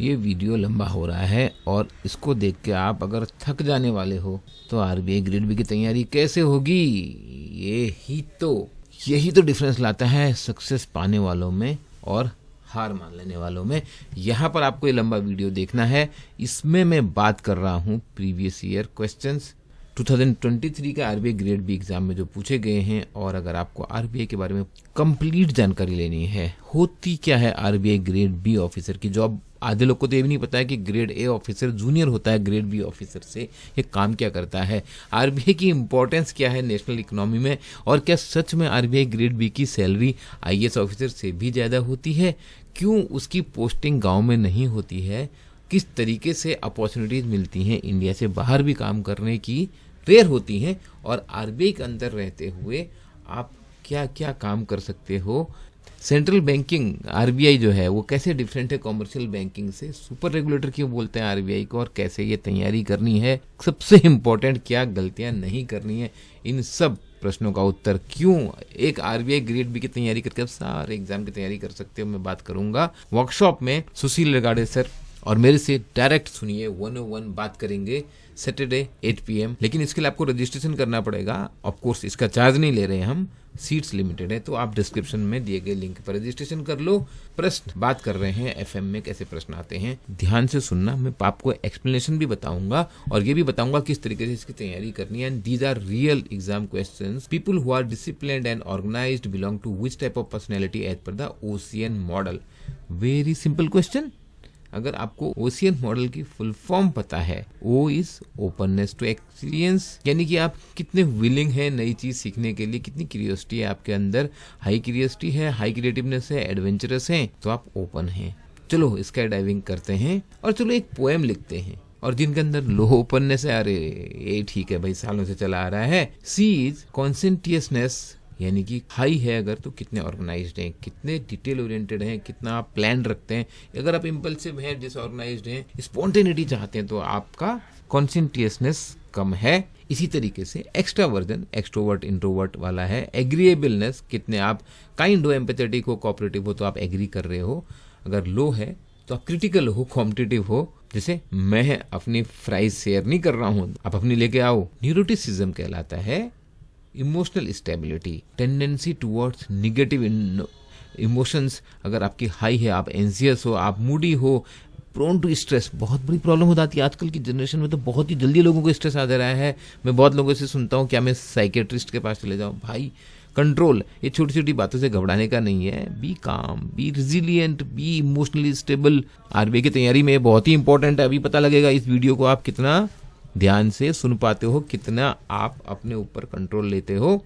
ये वीडियो लंबा हो रहा है और इसको देख के आप अगर थक जाने वाले हो तो आरबीआई ग्रेड बी की तैयारी कैसे होगी। यही तो डिफरेंस लाता है सक्सेस पाने वालों में और हार मान लेने वालों में। यहाँ पर आपको ये लंबा वीडियो देखना है। इसमें मैं बात कर रहा हूँ प्रीवियस ईयर क्वेश्चंस 2023 के आरबीआई ग्रेड बी एग्जाम में जो पूछे गए हैं। और अगर आपको आरबीआई के बारे में कंप्लीट जानकारी लेनी है, होती क्या है आरबीआई ग्रेड बी ऑफिसर की जॉब, आधे लोग को तो ये भी नहीं पता है कि ग्रेड ए ऑफिसर जूनियर होता है ग्रेड बी ऑफिसर से, ये काम क्या करता है, आरबीआई की इंपॉर्टेंस क्या है नेशनल इकोनॉमी में, और क्या सच में आरबीआई ग्रेड बी की सैलरी आईएएस ऑफिसर से भी ज़्यादा होती है, क्यों उसकी पोस्टिंग गाँव में नहीं होती है, किस तरीके से अपॉर्चुनिटीज़ मिलती हैं इंडिया से बाहर भी काम करने की, रेयर होती हैं, और आरबीआई के अंदर रहते हुए आप क्या क्या काम कर सकते हो। सेंट्रल बैंकिंग आरबीआई जो है वो कैसे डिफरेंट है कॉमर्शियल बैंकिंग से, सुपर रेगुलेटर क्यों बोलते हैं आरबीआई को, और कैसे ये तैयारी करनी है, सबसे इम्पोर्टेंट क्या गलतियां नहीं करनी है, इन सब प्रश्नों का उत्तर क्यों एक आरबीआई ग्रेड बी की तैयारी करके आप सारे एग्जाम की तैयारी कर सकते हो, मैं बात करूंगा वर्कशॉप में सुशील रगाड़े सर और मेरे से डायरेक्ट सुनिए 101 बात करेंगे सैटरडे 8 PM। लेकिन इसके लिए आपको रजिस्ट्रेशन करना पड़ेगा। ऑफ कोर्स इसका चार्ज नहीं ले रहे हैं हम, सीट्स लिमिटेड है, तो आप डिस्क्रिप्शन में दिए गए लिंक पर रजिस्ट्रेशन कर लो। प्रश्न बात कर रहे हैं एफएम में कैसे प्रश्न आते हैं, ध्यान से सुनना, मैं आपको एक्सप्लेनेशन भी बताऊंगा और ये भी बताऊंगा किस तरीके से इसकी तैयारी करनी है। These are real exam questions. People who are disciplined and organised belong to which type of personality as per the OCEAN model. Very simple question. अगर आपको ओशियन मॉडल की फुल फॉर्म पता है, O is openness to experience, यानी कि आप कितने willing है नई चीज सीखने के लिए, कितनी क्यूरियोसिटी है आपके अंदर, हाई क्यूरियोसिटी है, हाई क्रिएटिवनेस है, एडवेंचरस है, तो आप ओपन हैं। चलो स्काई डाइविंग करते हैं और चलो एक पोएम लिखते हैं। और जिनके अंदर लो ओपननेस है, अरे ये ठीक है भाई, सालों से चला आ रहा है। सी इज कॉन्सेंटियसनेस, यानी कि हाई है अगर तो कितने ऑर्गेनाइज्ड हैं, कितने डिटेल ओरिएंटेड हैं, कितना आप प्लान रखते हैं। अगर आप इम्पल्सिव हैं, डिसऑर्गेनाइज्ड हैं, स्पॉन्टेनिटी चाहते हैं, तो आपका कॉन्सेंटियसनेस कम है। इसी तरीके से एक्स्ट्रा वर्जन एक्सट्रोवर्ट इंट्रोवर्ट वाला है। एग्रीएबलनेस, कितने आप काइंड हो, एम्पैथेटिक हो, कोऑपरेटिव हो, तो आप एग्री कर रहे हो। अगर लो है तो आप क्रिटिकल हो, कॉम्पिटिटिव हो, जैसे मैं अपनी फ्राइज शेयर नहीं कर रहा हूं, आप अपनी लेके आओ। न्यूरोटिसिज्म कहलाता है emotional stability, tendency towards negative emotions. अगर आपकी हाई है, आप एंजियस हो, आप मूडी हो, प्रोन टू स्ट्रेस, बहुत बड़ी प्रॉब्लम हो जाती है आजकल की जनरेशन में, तो बहुत ही जल्दी लोगों को स्ट्रेस आ जा रहा है। मैं बहुत लोगों से सुनता हूँ, क्या मैं साइकेट्रिस्ट के पास चले जाऊँ? भाई कंट्रोल, ये छोटी छोटी बातों से घबराने का नहीं है। Be calm, be resilient, be emotionally stable. RBI की तैयारी में बहुत ही इंपॉर्टेंट है। अभी पता लगेगा इस वीडियो को आप कितना ध्यान से सुन पाते हो, कितना आप अपने ऊपर कंट्रोल लेते हो।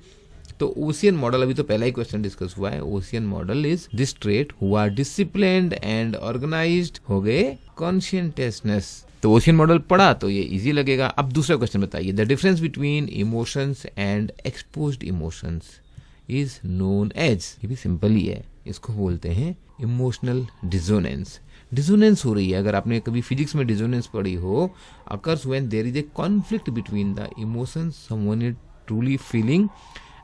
तो ओशियन मॉडल, अभी तो पहला ही क्वेश्चन डिस्कस हुआ है। OCEAN model is this trait who are disciplined and organised, हो गए कॉन्शियसनेस। तो ओशियन मॉडल पढ़ा तो ये इजी लगेगा। अब दूसरा क्वेश्चन बताइए, the difference between emotions and exposed emotions is known as, ये भी सिंपल ही है, इसको बोलते हैं इमोशनल डिसोनेंस। डिसोनेंस हो रही है, अगर आपने कभी फिजिक्स में डिसोनेंस पढ़ी हो, occurs when there is a conflict between the emotions someone is truly feeling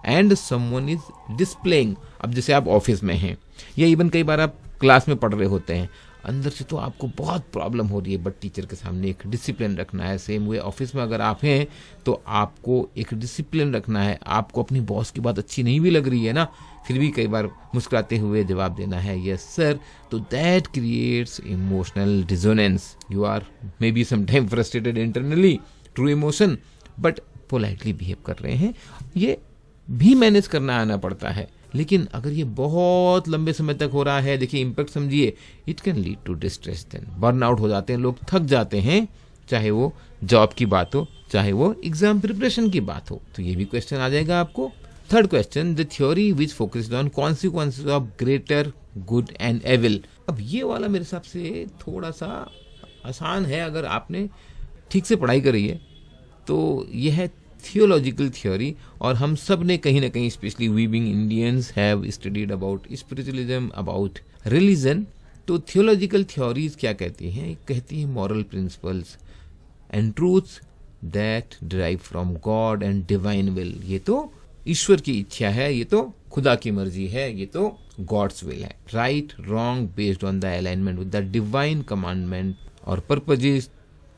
and someone is displaying. अब जैसे आप ऑफिस में हैं या इवन कई बार आप क्लास में पढ़ रहे होते हैं, अंदर से तो आपको बहुत प्रॉब्लम हो रही है, बट टीचर के सामने एक डिसिप्लिन रखना है। सेम वे ऑफिस में अगर आप हैं तो आपको एक डिसिप्लिन रखना है। आपको अपनी बॉस की बात अच्छी नहीं भी लग रही है ना, फिर भी कई बार मुस्कुराते हुए जवाब देना है, यस सर। तो that creates emotional dissonance. You are maybe sometime frustrated internally, true emotion, but politely behave कर रहे हैं। ये भी मैनेज करना आना पड़ता है। लेकिन अगर ये बहुत लंबे समय तक हो रहा है, देखिए इम्पैक्ट समझिए, it can lead to distress, then burn out हो जाते हैं लोग, थक जाते हैं, चाहे वो जॉब की बात हो, चाहे वो एग्जाम प्रिपरेशन की बात हो। तो ये भी क्वेश्चन आ जाएगा आपको। Third question, the theory which focused on consequences of greater good and evil. अब ये वाला मेरे हिसाब से थोड़ा सा आसान है, अगर आपने ठीक से पढ़ाई करी है तो यह है थियोलॉजिकल थ्योरी। और हम सब ने कहीं ना कहीं, specially we being Indians, have studied about spiritualism, about religion. तो थियोलॉजिकल थ्योरीज क्या कहती हैं? कहती हैं moral principles and truths that derive from God and divine will. ये तो ईश्वर की इच्छा है, ये तो खुदा की मर्जी है, ये तो गॉड्स विल है। Right wrong based on the alignment with the divine commandment और पर्पजेस।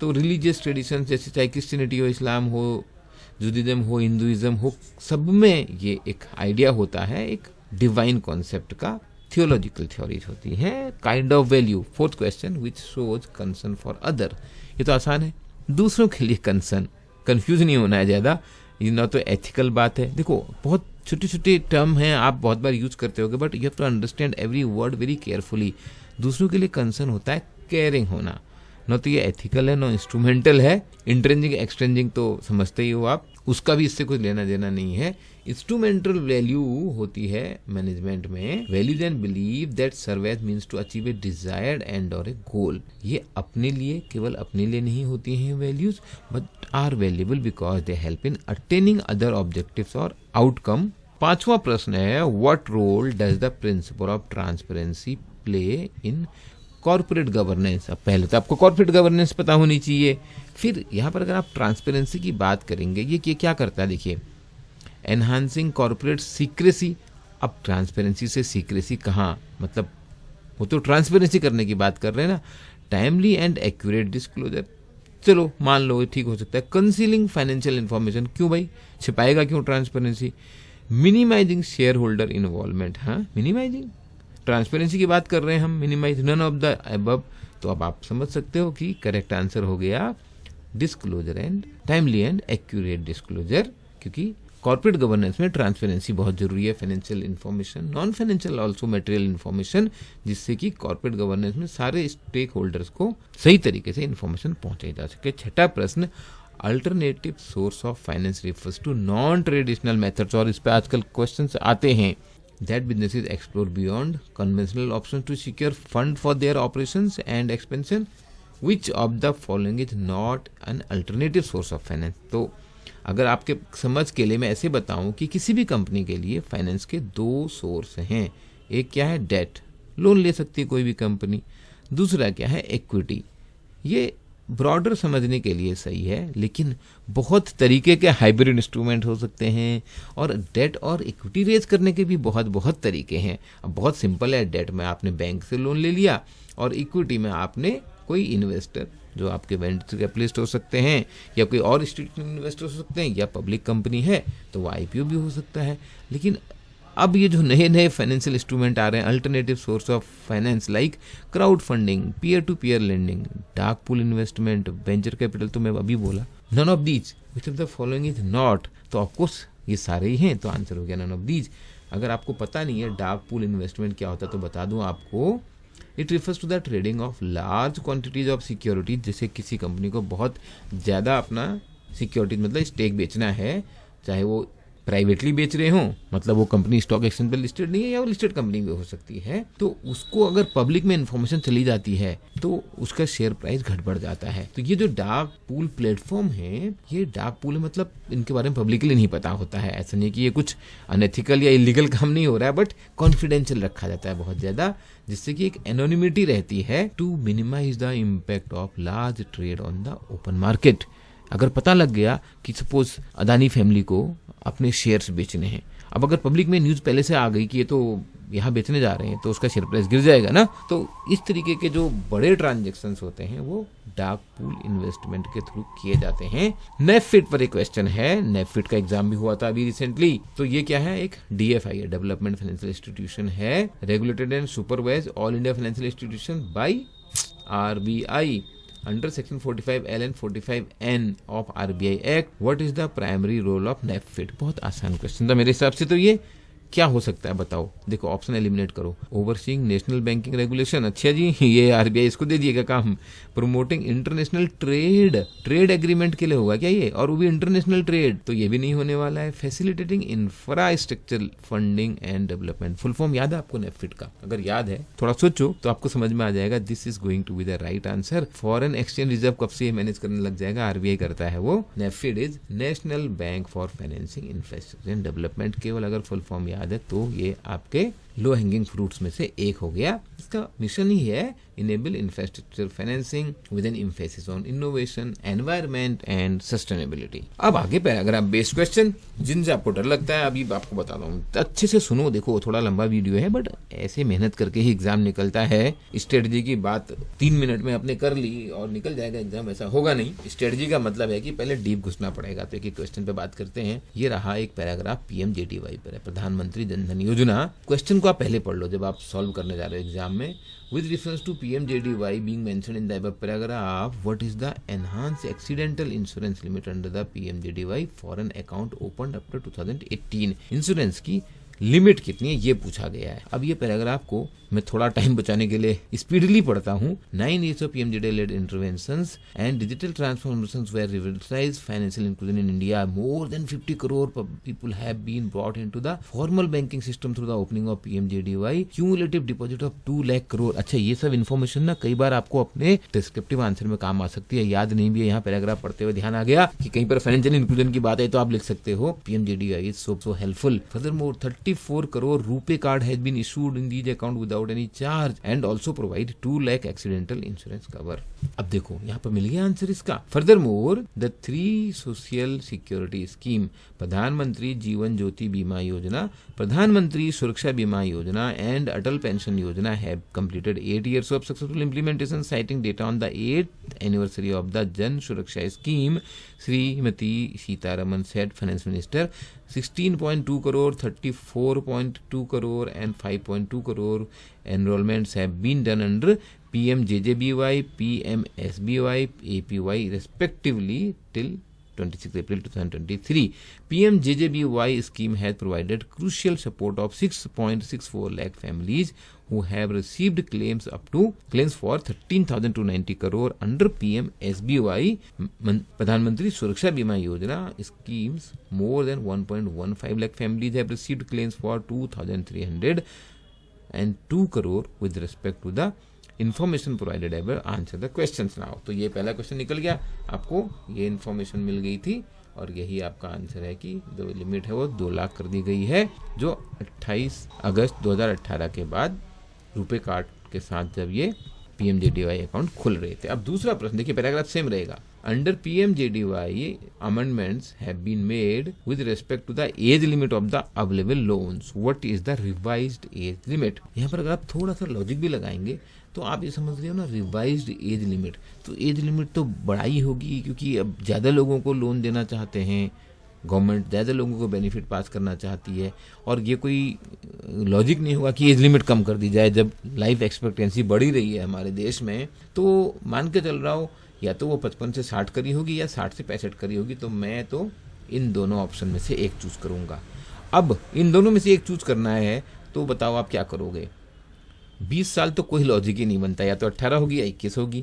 तो रिलीजियस ट्रेडिशन जैसे चाहे क्रिश्चियनिटी हो, इस्लाम हो, जुडिज्म हो, हिंदुइज्म हो, सब में ये एक आइडिया होता है, एक डिवाइन कॉन्सेप्ट का। थियोलॉजिकल थ्योरीज होती है। Kind of value, fourth question, which shows concern for other. ये तो आसान है, दूसरों के लिए कंसर्न, कंफ्यूज नहीं होना है ज्यादा। ये ना तो एथिकल बात है, देखो बहुत छोटे छोटे टर्म हैं, आप बहुत बार यूज करते होगे, but you have to understand every word very carefully. दूसरों के लिए कंसर्न होता है केयरिंग होना, ना तो ये एथिकल है, ना इंस्ट्रूमेंटल है। इंट्रेंजिंग एक्सटेंजिंग तो समझते ही हो आप, उसका भी इससे कुछ लेना देना नहीं है। इंस्ट्रूमेंटल वैल्यू होती है मैनेजमेंट में, values and believe that serve as means to achieve a desired end और ए गोल। ये अपने लिए, केवल अपने लिए नहीं होती हैं values, but are valuable because they help in attaining other objectives और आउटकम। पांचवा प्रश्न है, what role does the principle of transparency play in corporate governance. अब पहले तो आपको कॉर्पोरेट गवर्नेंस पता होनी चाहिए, फिर यहाँ पर अगर आप ट्रांसपेरेंसी की बात करेंगे, ये क्या करता है, देखिए, एनहांसिंग कॉर्पोरेट सीक्रेसी। अब ट्रांसपेरेंसी से सीक्रेसी कहाँ, मतलब वो तो ट्रांसपेरेंसी करने की बात कर रहे हैं ना। टाइमली एंड एक्यूरेट डिस्क्लोजर, चलो मान लो ठीक हो सकता है। कंसीलिंग फाइनेंशियल इंफॉर्मेशन, क्यों भाई छिपाएगा क्यों transparency. Minimising shareholder involvement, हाँ मिनिमाइजिंग, ट्रांसपेरेंसी की बात कर रहे हैं हम, minimise none of the above. तो अब आप समझ सकते हो कि करेक्ट आंसर हो गया disclosure and timely and accurate disclosure, क्योंकि कॉर्पोरेट गवर्नेंस में ट्रांसपेरेंसी बहुत जरूरी है। Financial information, non financial also material information, जिससे कि कॉर्पोरेट गवर्नेंस में सारे स्टेक होल्डर्स को सही तरीके से इन्फॉर्मेशन पहुंचाई जा सके। छठा प्रश्न, alternative source of finance refers to non traditional methods, और इस पे आजकल क्वेश्चंस आते हैं। That businesses explore beyond conventional options to secure fund for their operations and expansion. Which of the following is not an alternative source of finance? तो अगर आपके समझ के लिए मैं ऐसे बताऊं कि किसी भी कंपनी के लिए फाइनेंस के दो सोर्स हैं। एक क्या है, डेट, लोन ले सकती है कोई भी कंपनी। दूसरा क्या है, इक्विटी। ये ब्रॉडर समझने के लिए सही है, लेकिन बहुत तरीके के हाइब्रिड इंस्ट्रूमेंट हो सकते हैं, और डेट और इक्विटी रेज करने के भी बहुत तरीके हैं। अब बहुत सिंपल है, डेट में आपने बैंक से लोन ले लिया, और इक्विटी में आपने कोई इन्वेस्टर जो आपके वेंचर कैपिटलिस्ट हो सकते हैं, या कोई और इंस्टीट्यूशनल इन्वेस्टर हो सकते हैं, या पब्लिक कंपनी है तो वो आईपीओ भी हो सकता है। लेकिन अब ये जो नए नए फाइनेंशियल इंस्ट्रूमेंट आ रहे हैं, alternative source of finance like crowd funding, peer to peer lending, dark pool investment, venture capital, तो मैं अभी बोला। None of these, which of the following is not, तो ऑफकोर्स ये सारे ही हैं, तो आंसर हो गया नन ऑफ दीज। अगर आपको पता नहीं है डार्क पूल इन्वेस्टमेंट क्या होता है तो बता दूं आपको, it refers to the trading of large quantities of securities. जैसे किसी कंपनी को बहुत ज़्यादा अपना सिक्योरिटीज मतलब स्टेक बेचना है, चाहे वो प्राइवेटली बेच रहे हों, मतलब वो कंपनी स्टॉक एक्सचेंज पर लिस्टेड नहीं है, या वो लिस्टेड कंपनी भी हो सकती है, तो उसको अगर पब्लिक में इन्फॉर्मेशन चली जाती है तो उसका शेयर प्राइस घट बढ़ जाता है। तो ये जो डार्क पूल प्लेटफॉर्म है, ये डार्क पूल है, मतलब इनके बारे में पब्लिकली नहीं पता होता है। ऐसा नहीं कि ये कुछ अनएथिकल या इलीगल काम नहीं हो रहा है, बट कॉन्फिडेंशियल रखा जाता है बहुत ज्यादा, जिससे कि एक एनोनिमिटी रहती है to minimize the impact of large trade on the open market. अगर पता लग गया कि सपोज अदानी फैमिली को अपने शेयर्स बेचने हैं, अब अगर पब्लिक में न्यूज़ पहले से आ गई कि ये तो यहाँ बेचने जा रहे हैं, तो उसका शेयर प्राइस गिर जाएगा ना। तो इस तरीके के जो बड़े ट्रांजैक्शंस होते हैं वो डार्क पूल इन्वेस्टमेंट के थ्रू किए जाते हैं। नेफिट पर एक क्वेश्चन है, नेफिट का एग्जाम भी हुआ था अभी रिसेंटली। तो ये क्या है, एक डीएफआई है, डेवलपमेंट फाइनेंशियल इंस्टीट्यूशन है, regulated and supervise all India financial institution by RBI under section 45L and 45N of RBI Act. What is the primary role of NAFID? बहुत आसान क्वेश्चन था मेरे हिसाब से। तो ये क्या हो सकता है बताओ, देखो ऑप्शन एलिमिनेट करो। ओवरसीइंग नेशनल बैंकिंग रेगुलेशन, अच्छा जी ये आरबीआई इसको दे दिएगा काम। Promoting international trade, trade agreement के लिए होगा क्या ये, और वो भी इंटरनेशनल ट्रेड, तो ये भी नहीं होने वाला है। Facilitating infrastructure funding and development, full form याद है आपको नेफिड का? अगर याद है थोड़ा सोचो तो आपको समझ में आ जाएगा। This is going to be the right answer. Foreign exchange reserve कब से मैनेज करने लग जाएगा, आरबीआई करता है वो। NaBFID is national bank for financing infrastructure and development, केवल अगर फुल फॉर्म याद है तो ये आपके लो हैंगिंग फ्रूट्स में से एक हो गया। इसका मिशन ही है enable infrastructure financing with N emphasis on innovation, environment and sustainability. अब आगे पैराग्राफ बेस्ड क्वेश्चन, जिनसे आपको डर लगता है अभी आपको बताता हूँ, अच्छे से सुनो। देखो थोड़ा लंबा वीडियो है बट ऐसे मेहनत करके ही एग्जाम निकलता है। स्ट्रेटजी की बात 3 मिनट में आपने कर ली और निकल जाएगा एग्जाम, ऐसा होगा नहीं। स्ट्रेटजी का मतलब है कि पहले डीप घुसना पड़ेगा। तो एक क्वेश्चन पे बात करते हैं। ये रहा एक पैराग्राफ पीएमजेडीवाई पर है, प्रधानमंत्री जन धन योजना। क्वेश्चन को आप पहले पढ़ लो जब आप सॉल्व करने जा रहे हो एग्जाम में। With reference to PMJDY being mentioned in the above paragraph, what is the enhanced accidental insurance limit under the PMJDY for an account opened after 2018? Insurance की लिमिट कितनी है ये पूछा गया है। अब ये पैराग्राफ को मैं थोड़ा टाइम बचाने के लिए स्पीडली पढ़ता हूँ। 9 years of PMJDY-led interventions and digital transformations were revolutionized financial inclusion in India. More than 50 crore people have been brought into the formal banking system through the opening of PMJDY. Cumulative deposit of 2 lakh crore. अच्छा, ये सब information ना कई बार आपको अपने descriptive answer में काम आ सकती है। याद नहीं भी है, यहाँ पैराग्राफ पढ़ते हुए ध्यान आ गया कि कहीं पर फाइनेंशियल इंक्लूजन की बात है तो आप लिख सकते हो PMJDY is so helpful. Furthermore, 34 crore RuPay card has been issued in these account without any charge and also provide 2 lakh accidental insurance cover. अब देखो यहाँ पर मिल गया आंसर इसका। Furthermore, the 3 social security scheme, प्रधानमंत्री जीवन ज्योति बीमा योजना, प्रधानमंत्री सुरक्षा बीमा योजना and अटल पेंशन योजना have completed 8 years of successful implementation, citing data on the 8th anniversary of the Jan Suraksha scheme. Shrimati Sitharaman said, Finance Minister, 16.2 crore, 34.2 crore and 5.2 crore enrollments have been done under PMJJBY, PMSBY, APY respectively till 26 April 2023. PMJJBY scheme has provided crucial support of 6.64 lakh families who have received claims for 13,290 crore under PMSBY. Pradhan Suraksha Bima Yojana schemes, more than 1.15 lakh families have received claims for 2,302 crore with respect to the information provided ever answer the questions now. तो ये पहला question निकल गया, आपको ये information मिल गई थी और यही आपका आंसर है कि जो लिमिट है वो 2 लाख कर दी गई है, जो 28 अगस्त 2018 के बाद रुपे कार्ड के साथ जब ये PMJDY अकाउंट खुल रहे थे। अब दूसरा प्रश्न देखिए, पैराग्राफ सेम रहेगा। Under PMJDY amendments have been made with respect to the age limit of the available loans, what is the revised age limit. यहाँ पर अगर आप थोड़ा सा लॉजिक भी लगाएंगे तो आप ये समझ रहे हो ना, रिवाइज्ड एज लिमिट, तो एज लिमिट तो बढ़ाई होगी क्योंकि अब ज़्यादा लोगों को लोन देना चाहते हैं, गवर्नमेंट ज़्यादा लोगों को बेनिफिट पास करना चाहती है। और ये कोई लॉजिक नहीं होगा कि एज लिमिट कम कर दी जाए जब लाइफ एक्सपेक्टेंसी बढ़ी रही है हमारे देश में। तो मान के चल रहा हो या तो वो 55 से 60 करी होगी या 60 से 65 करी होगी, तो मैं तो इन दोनों ऑप्शन में से एक चूज़ करूँगा। अब इन दोनों में से एक चूज़ करना है तो बताओ आप क्या करोगे। 20 साल तो कोई लॉजिक ही नहीं बनता, या तो 18 होगी या 21 होगी,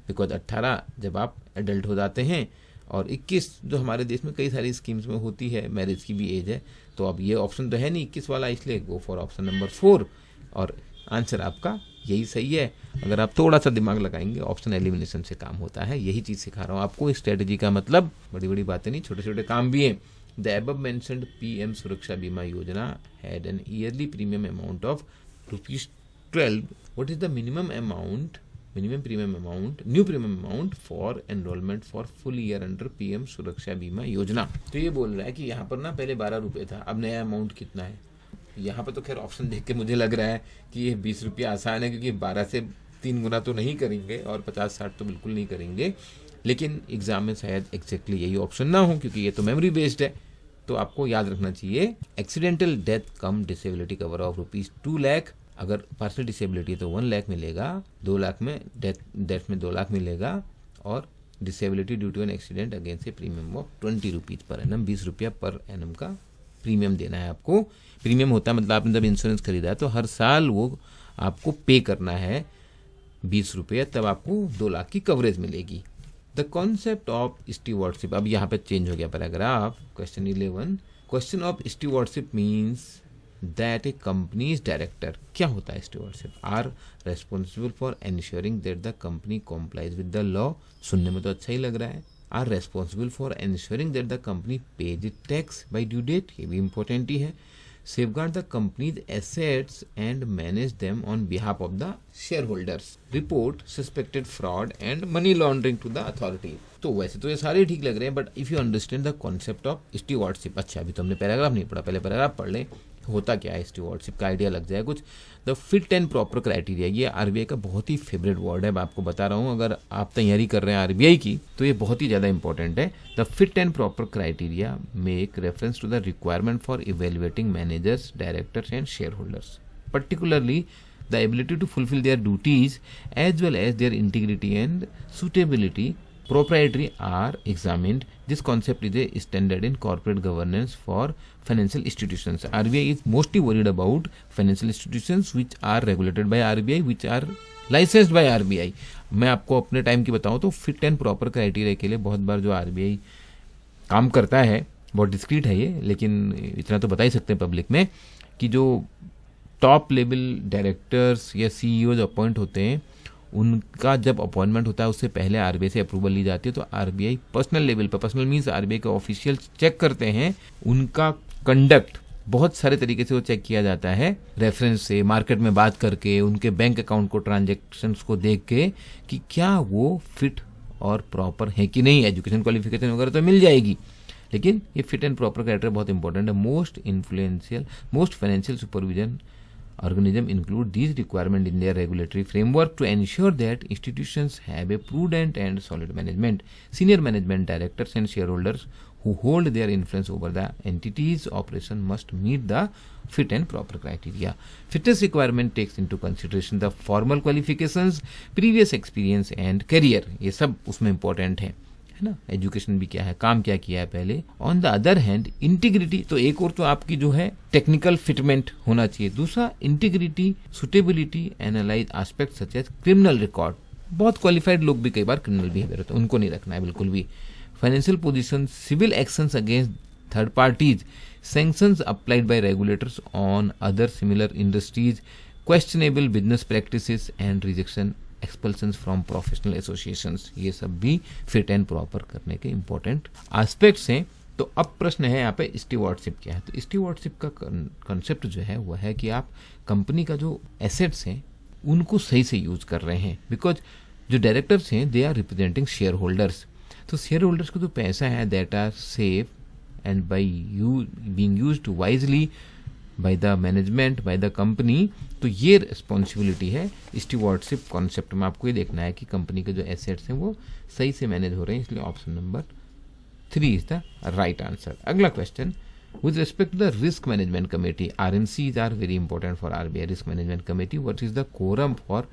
बिकॉज 18 जब आप एडल्ट हो जाते हैं और 21 जो हमारे देश में कई सारी स्कीम्स में होती है, मैरिज की भी एज है। तो अब ये ऑप्शन तो है नहीं 21 वाला, इसलिए गो फॉर ऑप्शन नंबर 4 और आंसर आपका यही सही है। अगर आप थोड़ा सा दिमाग लगाएंगे ऑप्शन एलिमिनेशन से काम होता है, यही चीज़ सिखा रहा हूँ आपको। स्ट्रेटजी का मतलब बड़ी बड़ी बातें नहीं, छोटे छोटे काम भी हैं। द एबव मेंशन्ड PM सुरक्षा बीमा योजना had an yearly premium amount of ₹12. What is the minimum premium amount, new premium amount for enrollment for full year under PM सुरक्षा बीमा योजना। तो ये बोल रहा है कि यहाँ पर ना पहले 12 रुपये था, अब नया अमाउंट कितना है। यहाँ पर तो खैर ऑप्शन देख के मुझे लग रहा है कि ये 20 रुपये आसान है, क्योंकि 12 से 3 गुना तो नहीं करेंगे और 50-60 तो बिल्कुल नहीं करेंगे। लेकिन एग्जाम में शायद एग्जैक्टली यही ऑप्शन ना हो, क्योंकि ये तो मेमोरी बेस्ड है। तो आपको याद रखना चाहिए accidental death come disability cover of ₹2 lakh. अगर पर्सनल डिसेबिलिटी है तो 1 लाख मिलेगा, 2 लाख में डेथ में 2 लाख मिलेगा, और disability due to an accident against a premium of ₹20 per annum, 20 रुपया पर एनम का प्रीमियम देना है आपको। प्रीमियम होता है मतलब आपने जब इंश्योरेंस खरीदा है तो हर साल वो आपको पे करना है 20 रुपये, तब आपको 2 लाख की कवरेज मिलेगी। द कॉन्सेप्ट ऑफ स्टीवर्डशिप, अब यहाँ पे चेंज हो गया paragraph. Question 11, question of stewardship means that a company's director, क्या होता है stewardship, are responsible for ensuring that the company complies with the law। सुनने में तो अच्छा ही लग रहा है। are responsible for ensuring that the company pays its tax by due date, ये भी इम्पोर्टेंट ही है। safeguard the company's assets and manage them on behalf of the shareholders, report suspected fraud and money laundering to the authorities. तो वैसे तो ये सारे ठीक लग रहे हैं, but if you understand the concept of stewardship, अच्छा अभी तो हमने पैराग्राफ नहीं पढ़ा, पहले पैराग्राफ पढ़ लें, होता क्या है स्टीवर्डशिप का आइडिया लग जाए कुछ। The fit and proper criteria, ये आरबीआई का बहुत ही फेवरेट वर्ड है, मैं आपको बता रहा हूँ, अगर आप तैयारी कर रहे हैं आरबीआई की तो ये बहुत ही ज़्यादा इंपॉर्टेंट है। The fit and proper criteria make reference to the requirement for evaluating managers, directors and shareholders, particularly the ability to fulfill their duties as well as their integrity and suitability proprietary are examined. This concept is a standard in corporate governance for financial institutions. RBI is mostly worried about financial institutions which are regulated by RBI, which are licensed by RBI. मैं आपको अपने time की बताऊं तो fit and proper criteria के लिए बहुत बार जो RBI काम करता है, बहुत डिस्क्रीट है ये, लेकिन इतना तो बता ही सकते हैं पब्लिक में कि जो टॉप लेवल डायरेक्टर्स या सीईओ अपॉइंट होते हैं, उनका जब अपॉइंटमेंट होता है उससे पहले आरबीआई से अप्रूवल ली जाती है। तो आरबीआई पर्सनल लेवल पर, पर्सनल मीन्स आरबीआई के ऑफिशियल चेक करते हैं, उनका कंडक्ट बहुत सारे तरीके से वो चेक किया जाता है, रेफरेंस से, मार्केट में बात करके, उनके बैंक अकाउंट को, ट्रांजेक्शन्स को देख के कि क्या वो फिट और प्रॉपर है कि नहीं। एजुकेशन क्वालिफिकेशन वगैरह तो मिल जाएगी, लेकिन ये फिट एंड प्रॉपर क्राइटेरिया बहुत इंपॉर्टेंट है। Most financial supervision organism include these requirements in their regulatory framework to ensure that institutions have a prudent and solid management. Senior management, directors and shareholders who hold their influence over the entity's operation must meet the fit and proper criteria. Fitness requirement takes into consideration the formal qualifications, previous experience and career. ये सब उसमें important है ना। Education भी क्या है, काम क्या किया है पहले। On the other hand integrity, तो एक और तो आपकी जो है टेक्निकल फिटमेंट होना चाहिए, दूसरा integrity, suitability, analyse aspect such as criminal record. बहुत क्वालिफाइड लोग भी कई बार क्रिमिनल बिहेवियर होते हैं, उनको नहीं रखना है बिल्कुल भी। Financial position, civil actions against third parties, sanctions applied by regulators on other similar industries, questionable business practices and rejection, expulsions from professional associations, ये सब भी फिट एंड प्रॉपर करने के इंपॉर्टेंट एस्पेक्ट्स हैं। तो अब प्रश्न है यहाँ पे स्टीवर्डशिप क्या है। तो स्टीवर्डशिप का कंसेप्ट जो है वो है कि आप कंपनी का जो एसेट्स हैं उनको सही से यूज कर रहे हैं, बिकॉज जो डायरेक्टर्स हैं they are representing shareholders. तो शेयर होल्डर्स का जो पैसा है that are safe and by being used wisely by the management, by the company. तो ये रिस्पॉन्सिबिलिटी है स्टीवर्डशिप कॉन्सेप्ट में। आपको ये देखना है कि कंपनी के जो एसेट्स हैं वो सही से मैनेज हो रहे हैं, इसलिए option number 3 is the right answer. अगला question, with respect to the risk management committee, RMCs are very important for RBI risk management committee, what is the quorum for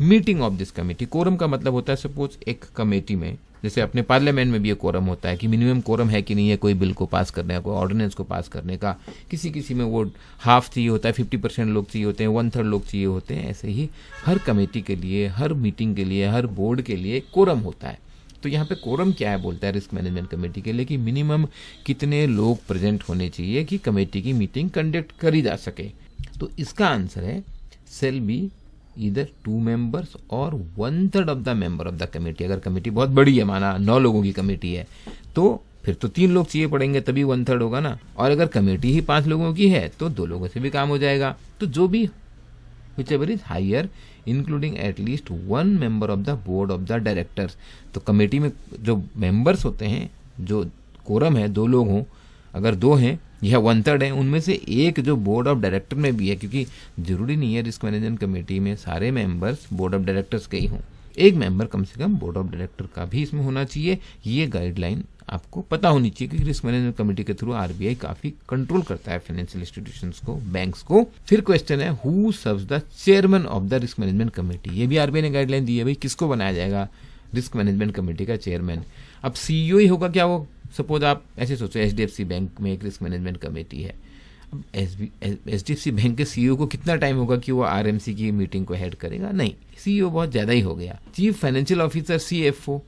meeting of this committee. Quorum का मतलब होता है suppose एक committee में, जैसे अपने parliament में भी ये कोरम होता है कि मिनिमम कोरम है कि नहीं है कोई बिल को पास करने का, कोई ऑर्डिनेंस को पास करने का। किसी में वो हाफ चाहिए होता है, 50% लोग चाहिए होते हैं, 1/3 लोग चाहिए होते हैं। ऐसे ही हर कमेटी के लिए, हर मीटिंग के लिए, हर बोर्ड के लिए कोरम होता है। तो यहाँ पे कोरम क्या है बोलता है रिस्क मैनेजमेंट कमेटी के लिए कि मिनिमम कितने लोग प्रेजेंट होने चाहिए कि कमेटी की मीटिंग कंडक्ट करी जा सके। तो इसका आंसर है शेल बी ईदर 2 members और 1/3 of the member of the committee. अगर कमेटी बहुत बड़ी है, माना 9 लोगों की कमेटी है, तो फिर तो 3 लोग चाहिए पड़ेंगे, तभी 1/3 होगा ना। और अगर कमेटी ही 5 लोगों की है तो 2 लोगों से भी काम हो जाएगा। तो जो भी whichever is higher including at least 1 member of the board of the directors। तो कमेटी में जो मेंबर्स होते हैं, जो कोरम है 2 लोग हों, अगर 2 हैं या 1/3 है, उनमें से एक जो बोर्ड ऑफ डायरेक्टर में भी है, क्योंकि जरूरी नहीं है रिस्क मैनेजमेंट कमेटी में सारे मेंबर्स बोर्ड ऑफ डायरेक्टर्स के ही हों, एक मेंबर कम से कम बोर्ड ऑफ डायरेक्टर का भी इसमें होना चाहिए। ये गाइडलाइन आपको पता होनी चाहिए, क्योंकि रिस्क मैनेजमेंट कमेटी के थ्रू आरबीआई काफी कंट्रोल करता है फाइनेंशियल इंस्टीट्यूशंस को, बैंक्स को। फिर क्वेश्चन है who serves the chairman of the risk management committee. ये भी आरबीआई ने गाइडलाइन दी है, भाई किसको बनाया जाएगा रिस्क मैनेजमेंट कमेटी का चेयरमैन। अब सीईओ ही होगा क्या वो? सपोज आप ऐसे सोचो एचडीएफसी बैंक में एक रिस्क मैनेजमेंट कमेटी है। अब एचडीएफसी बैंक के सीईओ को कितना टाइम होगा कि वो आरएमसी की मीटिंग को हेड करेगा? नहीं, सीईओ बहुत ज्यादा ही हो गया। चीफ फाइनेंशियल ऑफिसर सीएफओ,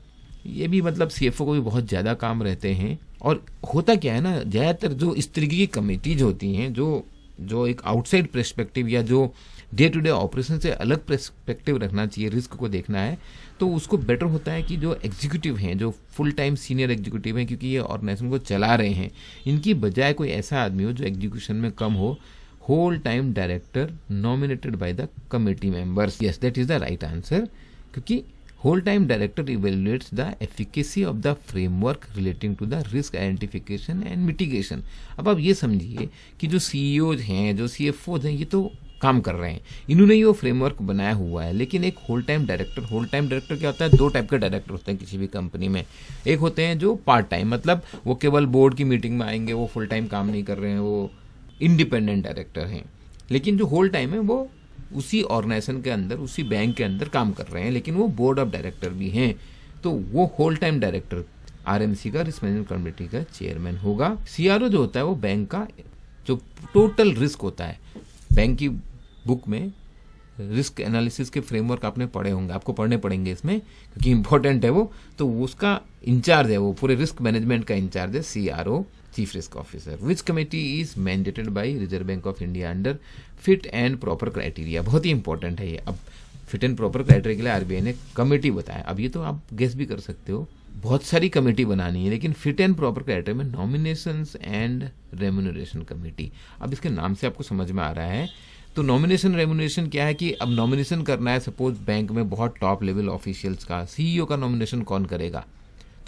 ये भी मतलब सीएफओ को भी बहुत ज्यादा काम रहते हैं। और होता क्या है ना, ज्यादातर जो इस तरीके की कमेटीज होती हैं जो एक आउटसाइड पर्सपेक्टिव या जो डे टू डे ऑपरेशन से अलग पर्सपेक्टिव रखना चाहिए, रिस्क को देखना है, तो उसको बेटर होता है कि जो एग्जीक्यूटिव हैं, जो फुल टाइम सीनियर एग्जीक्यूटिव हैं, क्योंकि ये ऑर्गेनाइजेशन को चला रहे हैं, इनकी बजाय कोई ऐसा आदमी हो जो एग्जीक्यूशन में कम हो, whole time director nominated by the committee members. Yes, that is the right answer, क्योंकि whole time director evaluates the efficacy of the framework relating to the risk identification and mitigation. अब आप ये समझिए कि जो सीईओज हैं, जो सीएफओज हैं, ये तो काम कर रहे हैं, इन्होंने ही वो फ्रेमवर्क बनाया हुआ है, लेकिन एक होल टाइम डायरेक्टर क्या होता है, दो टाइप के डायरेक्टर होते हैं किसी भी कंपनी में। एक होते हैं जो पार्ट टाइम, मतलब वो केवल बोर्ड की मीटिंग में आएंगे, वो फुल टाइम काम नहीं कर रहे हैं, वो इंडिपेंडेंट डायरेक्टर हैं। लेकिन जो होल टाइम है वो उसी ऑर्गेनाइजेशन के अंदर, उसी बैंक के अंदर काम कर रहे हैं, लेकिन वो बोर्ड ऑफ डायरेक्टर भी हैं। तो वो होल टाइम डायरेक्टर आरएमसी का, रिस्क मैनेजमेंट कमेटी का चेयरमैन होगा। सीआरओ जो होता है वो बैंक का जो टोटल रिस्क होता है, बैंक की बुक में रिस्क एनालिसिस के फ्रेमवर्क आपने पढ़े होंगे, आपको पढ़ने पड़ेंगे इसमें क्योंकि इंपॉर्टेंट है वो, तो उसका इंचार्ज है, वो पूरे रिस्क मैनेजमेंट का इंचार्ज है CRO, chief risk officer. Which committee is mandated bye reserve bank of India under fit and proper criteria. बहुत ही इंपॉर्टेंट है ये। अब फिट एंड प्रॉपर क्राइटेरिया के लिए आरबीआई ने कमेटी बताया। अब ये तो आप गेस भी कर सकते हो, बहुत सारी कमेटी बनानी है, लेकिन फिट एंड प्रॉपर क्राइटेरिया में नॉमिनेशंस एंड रेम्यूनरेशन कमेटी। अब इसके नाम से आपको समझ में आ रहा है। तो नॉमिनेशन रेम्यूनरेशन क्या है कि अब नॉमिनेशन करना है, सपोज बैंक में बहुत टॉप लेवल ऑफिशियल्स का, सीईओ का नॉमिनेशन कौन करेगा,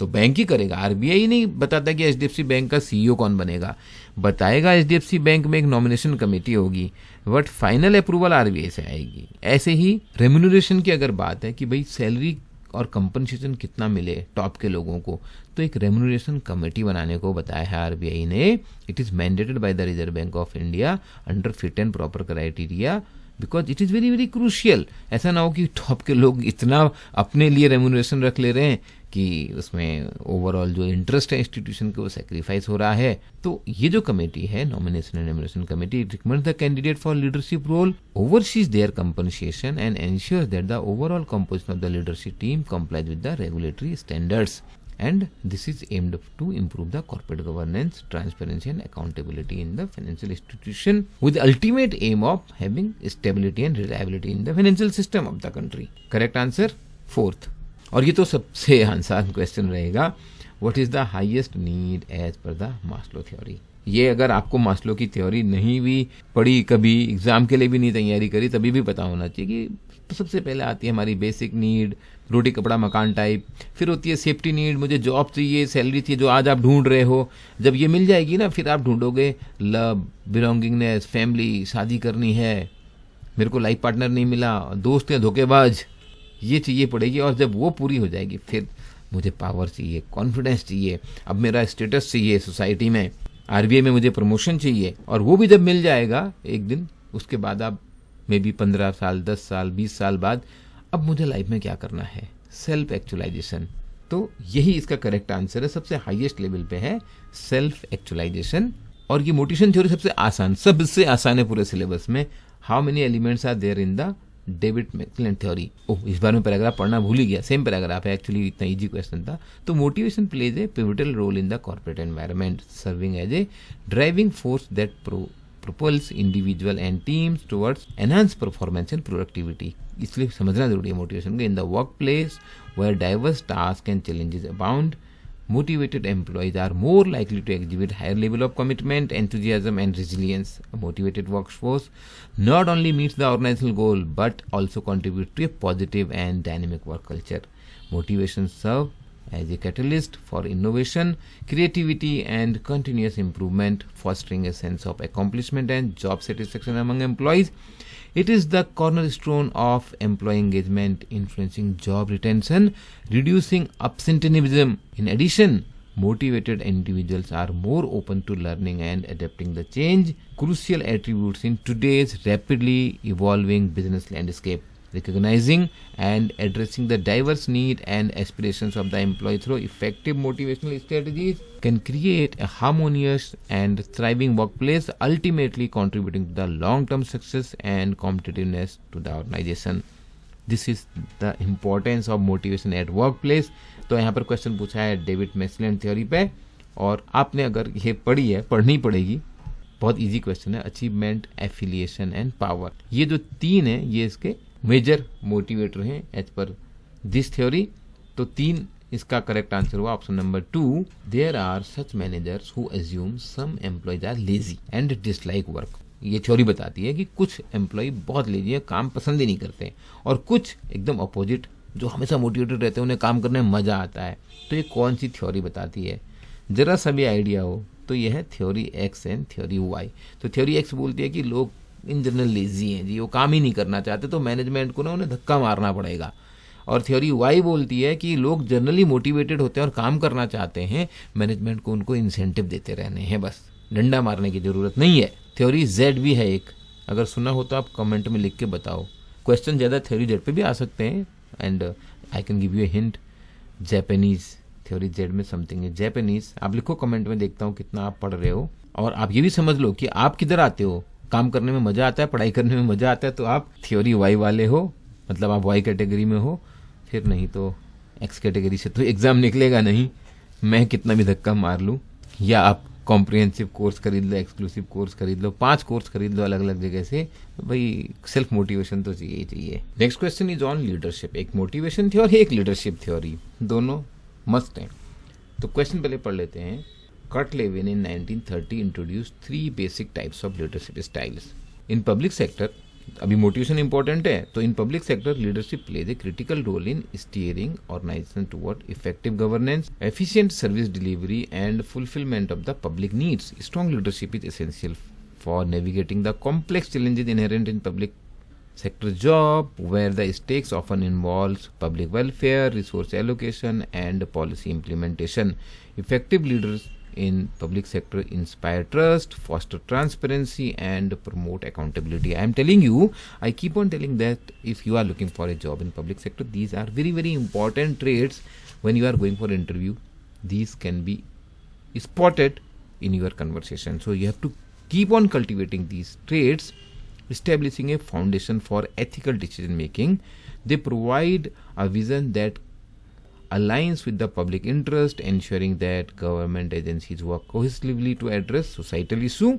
तो बैंक ही करेगा। आरबीआई नहीं बताता कि एचडीएफसी बैंक का सीईओ कौन बनेगा, बताएगा एचडीएफसी बैंक में एक नॉमिनेशन कमेटी होगी, बट फाइनल अप्रूवल आरबीआई से आएगी। ऐसे ही रेम्यूनरेशन की अगर बात है कि भाई सैलरी और कंपनसेशन कितना मिले टॉप के लोगों को, तो एक रेम्यूनरेशन कमेटी बनाने को बताया है आरबीआई ने। It is mandated by the reserve bank of India under fit and proper criteria, because it is very very crucial. ऐसा ना हो कि टॉप के लोग इतना अपने लिए रेम्यूनरेशन रख ले रहे हैं कि उसमें ओवरऑल जो इंटरेस्ट है इंस्टीट्यूशन के वो सेक्रीफाइस हो रहा है। तो ये जो कमेटी है, nomination and remuneration committee, recommend the candidate for leadership role, oversees their compensation and ensures that the overall composition of the leadership team complies with the regulatory standards, and this is aimed to improve the corporate governance, transparency and accountability in the financial institution with the ultimate aim of having stability and reliability in the financial system of the country. Correct answer, fourth. और ये तो सबसे आसान question रहेगा, what is the highest need as per the Maslow theory. ये अगर आपको Maslow की थ्योरी नहीं भी पढ़ी, कभी एग्जाम के लिए भी नहीं तैयारी करी, तभी भी पता होना चाहिए कि सबसे पहले आती है हमारी बेसिक नीड, रोटी कपड़ा मकान टाइप, फिर होती है सेफ्टी नीड, मुझे जॉब चाहिए, सैलरी चाहिए जो आज आप ढूंढ रहे हो, जब ये मिल जाएगी ना फिर आप ढूंढोगे लव, बिलोंगिंगनेस, फैमिली, शादी करनी है, मेरे को लाइफ पार्टनर नहीं मिला, दोस्त हैं धोखेबाज, ये चाहिए पड़ेगी। और जब वो पूरी हो जाएगी फिर मुझे पावर चाहिए, कॉन्फिडेंस चाहिए, अब मेरा स्टेटस चाहिए सोसाइटी में, आरबीआई में मुझे प्रमोशन चाहिए, और वो भी जब मिल जाएगा एक दिन, उसके बाद आप मे बी 15 साल, 10 साल, 20 साल बाद अब मुझे लाइफ में क्या करना है, सेल्फ एक्चुअलाइजेशन। तो यही इसका करेक्ट आंसर है, सबसे हाईएस्ट लेवल पे है सेल्फ एक्चुअलाइजेशन। और ये मोटिवेशन थ्योरी सबसे आसान, सबसे आसान है पूरे सिलेबस में। How many elements are there in the David McClelland theory. Oh, इस बार में पैराग्राफ पढ़ना भूल ही गया, सेम पैराग्राफ है एक्चुअली, इतना इजी क्वेश्चन था। तो motivation plays a pivotal role in the corporate environment, serving as a driving force that propels individual and teams towards enhanced performance and productivity. इसलिए समझना जरूरी है मोटिवेशन को। In the workplace where diverse task and challenges abound, motivated employees are more likely to exhibit higher level of commitment, enthusiasm and resilience. A motivated workforce not only meets the organizational goal but also contributes to a positive and dynamic work culture. Motivation serves as a catalyst for innovation, creativity and continuous improvement, fostering a sense of accomplishment and job satisfaction among employees. It is the cornerstone of employee engagement, influencing job retention, reducing absenteeism. In addition, motivated individuals are more open to learning and adapting the change, crucial attributes in today's rapidly evolving business landscape. Recognizing and addressing the diverse needs and aspirations of the employee through effective motivational strategies can create a harmonious and thriving workplace, ultimately contributing to the long-term success and competitiveness to the organization. This is the importance of motivation at workplace. तो यहाँ पर question पूछा है David McClelland theory पे, और आपने अगर ये पढ़ी है, पढ़नी पड़ेगी, बहुत इजी क्वेश्चन है। अचीवमेंट, एफिलिएशन एंड पावर, ये जो 3 है ये इसके मेजर मोटिवेटर हैं एज पर दिस थ्योरी। तो 3 इसका करेक्ट आंसर हुआ option number 2। There are such managers who assume some employees are lazy and dislike work. ये थ्योरी बताती है कि कुछ एम्प्लॉय बहुत लेजी है, काम पसंद ही नहीं करते, और कुछ एकदम अपोजिट जो हमेशा मोटिवेटेड रहते हैं, उन्हें काम करने में मजा आता है। तो ये कौन सी थ्योरी बताती है? जरा सा भी आइडिया हो तो यह है theory X and theory Y. तो थ्योरी एक्स बोलती है कि लोग इन जनरल लेजी हैं जी, वो काम ही नहीं करना चाहते, तो मैनेजमेंट को ना उन्हें धक्का मारना पड़ेगा। और थ्योरी वाई बोलती है कि लोग जनरली मोटिवेटेड होते हैं और काम करना चाहते हैं, मैनेजमेंट को उनको इंसेंटिव देते रहने हैं, बस डंडा मारने की जरूरत नहीं है। थ्योरी जेड भी है एक, अगर सुना हो तो आप कमेंट में लिख के बताओ। क्वेश्चन ज़्यादा थ्योरी जेड पे भी आ सकते हैं and I can give U a hint. Japanese theory Z में समथिंग है जापानीज। आप लिखो कमेंट में, देखता हूँ कितना आप पढ़ रहे हो। और आप ये भी समझ लो कि आप किधर आते हो, काम करने में मजा आता है, पढ़ाई करने में मजा आता है, तो आप थ्योरी वाई वाले हो, मतलब आप वाई कैटेगरी में हो। फिर नहीं तो एक्स कैटेगरी से तो एग्जाम निकलेगा नहीं, मैं कितना भी धक्का मार लूँ। या आप कॉम्प्रिहेंसिव कोर्स खरीद लो, एक्सक्लूसिव कोर्स खरीद लो, 5 कोर्स खरीद लो अलग अलग जगह से, भाई सेल्फ मोटिवेशन तो चाहिए ही चाहिए। Next question is on leadership. एक मोटिवेशन थ्योरी, एक लीडरशिप थ्योरी, दोनों मस्त हैं। तो क्वेश्चन पहले पढ़ लेते हैं। Kurt Lewin in 1930 introduce 3 basic types of leadership styles in public sector. अभी मोटिवेशन इंपॉर्टेंट है, तो in public sector leadership plays a critical role in steering organisation toward effective governance, efficient service delivery and fulfilment of the public needs. Strong leadership is essential for navigating the complex challenges inherent in public sector job, where the stakes often involves public welfare, resource allocation, and policy implementation. Effective leaders in public sector inspire trust, foster transparency, and promote accountability. I am telling you, I keep on telling that if you are looking for a job in public sector, these are very, very important traits. When you are going for interview, these can be spotted in your conversation. So you have to keep on cultivating these traits, establishing a foundation for ethical decision making. They provide a vision that aligns with the public interest, ensuring that government agencies work cohesively to address societal issues.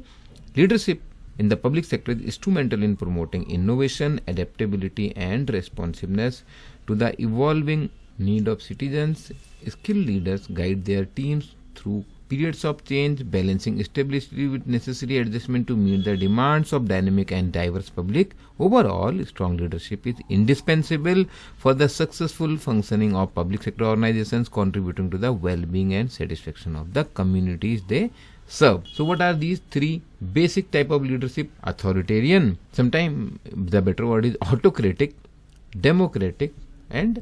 Leadership in the public sector is instrumental in promoting innovation, adaptability, and responsiveness to the evolving need of citizens. Skilled leaders guide their teams through periods of change, balancing stability with necessary adjustment to meet the demands of dynamic and diverse public. Overall, strong leadership is indispensable for the successful functioning of public sector organizations, contributing to the well-being and satisfaction of the communities they serve. So what are these 3 basic type of leadership? Authoritarian, sometimes the better word is autocratic, democratic and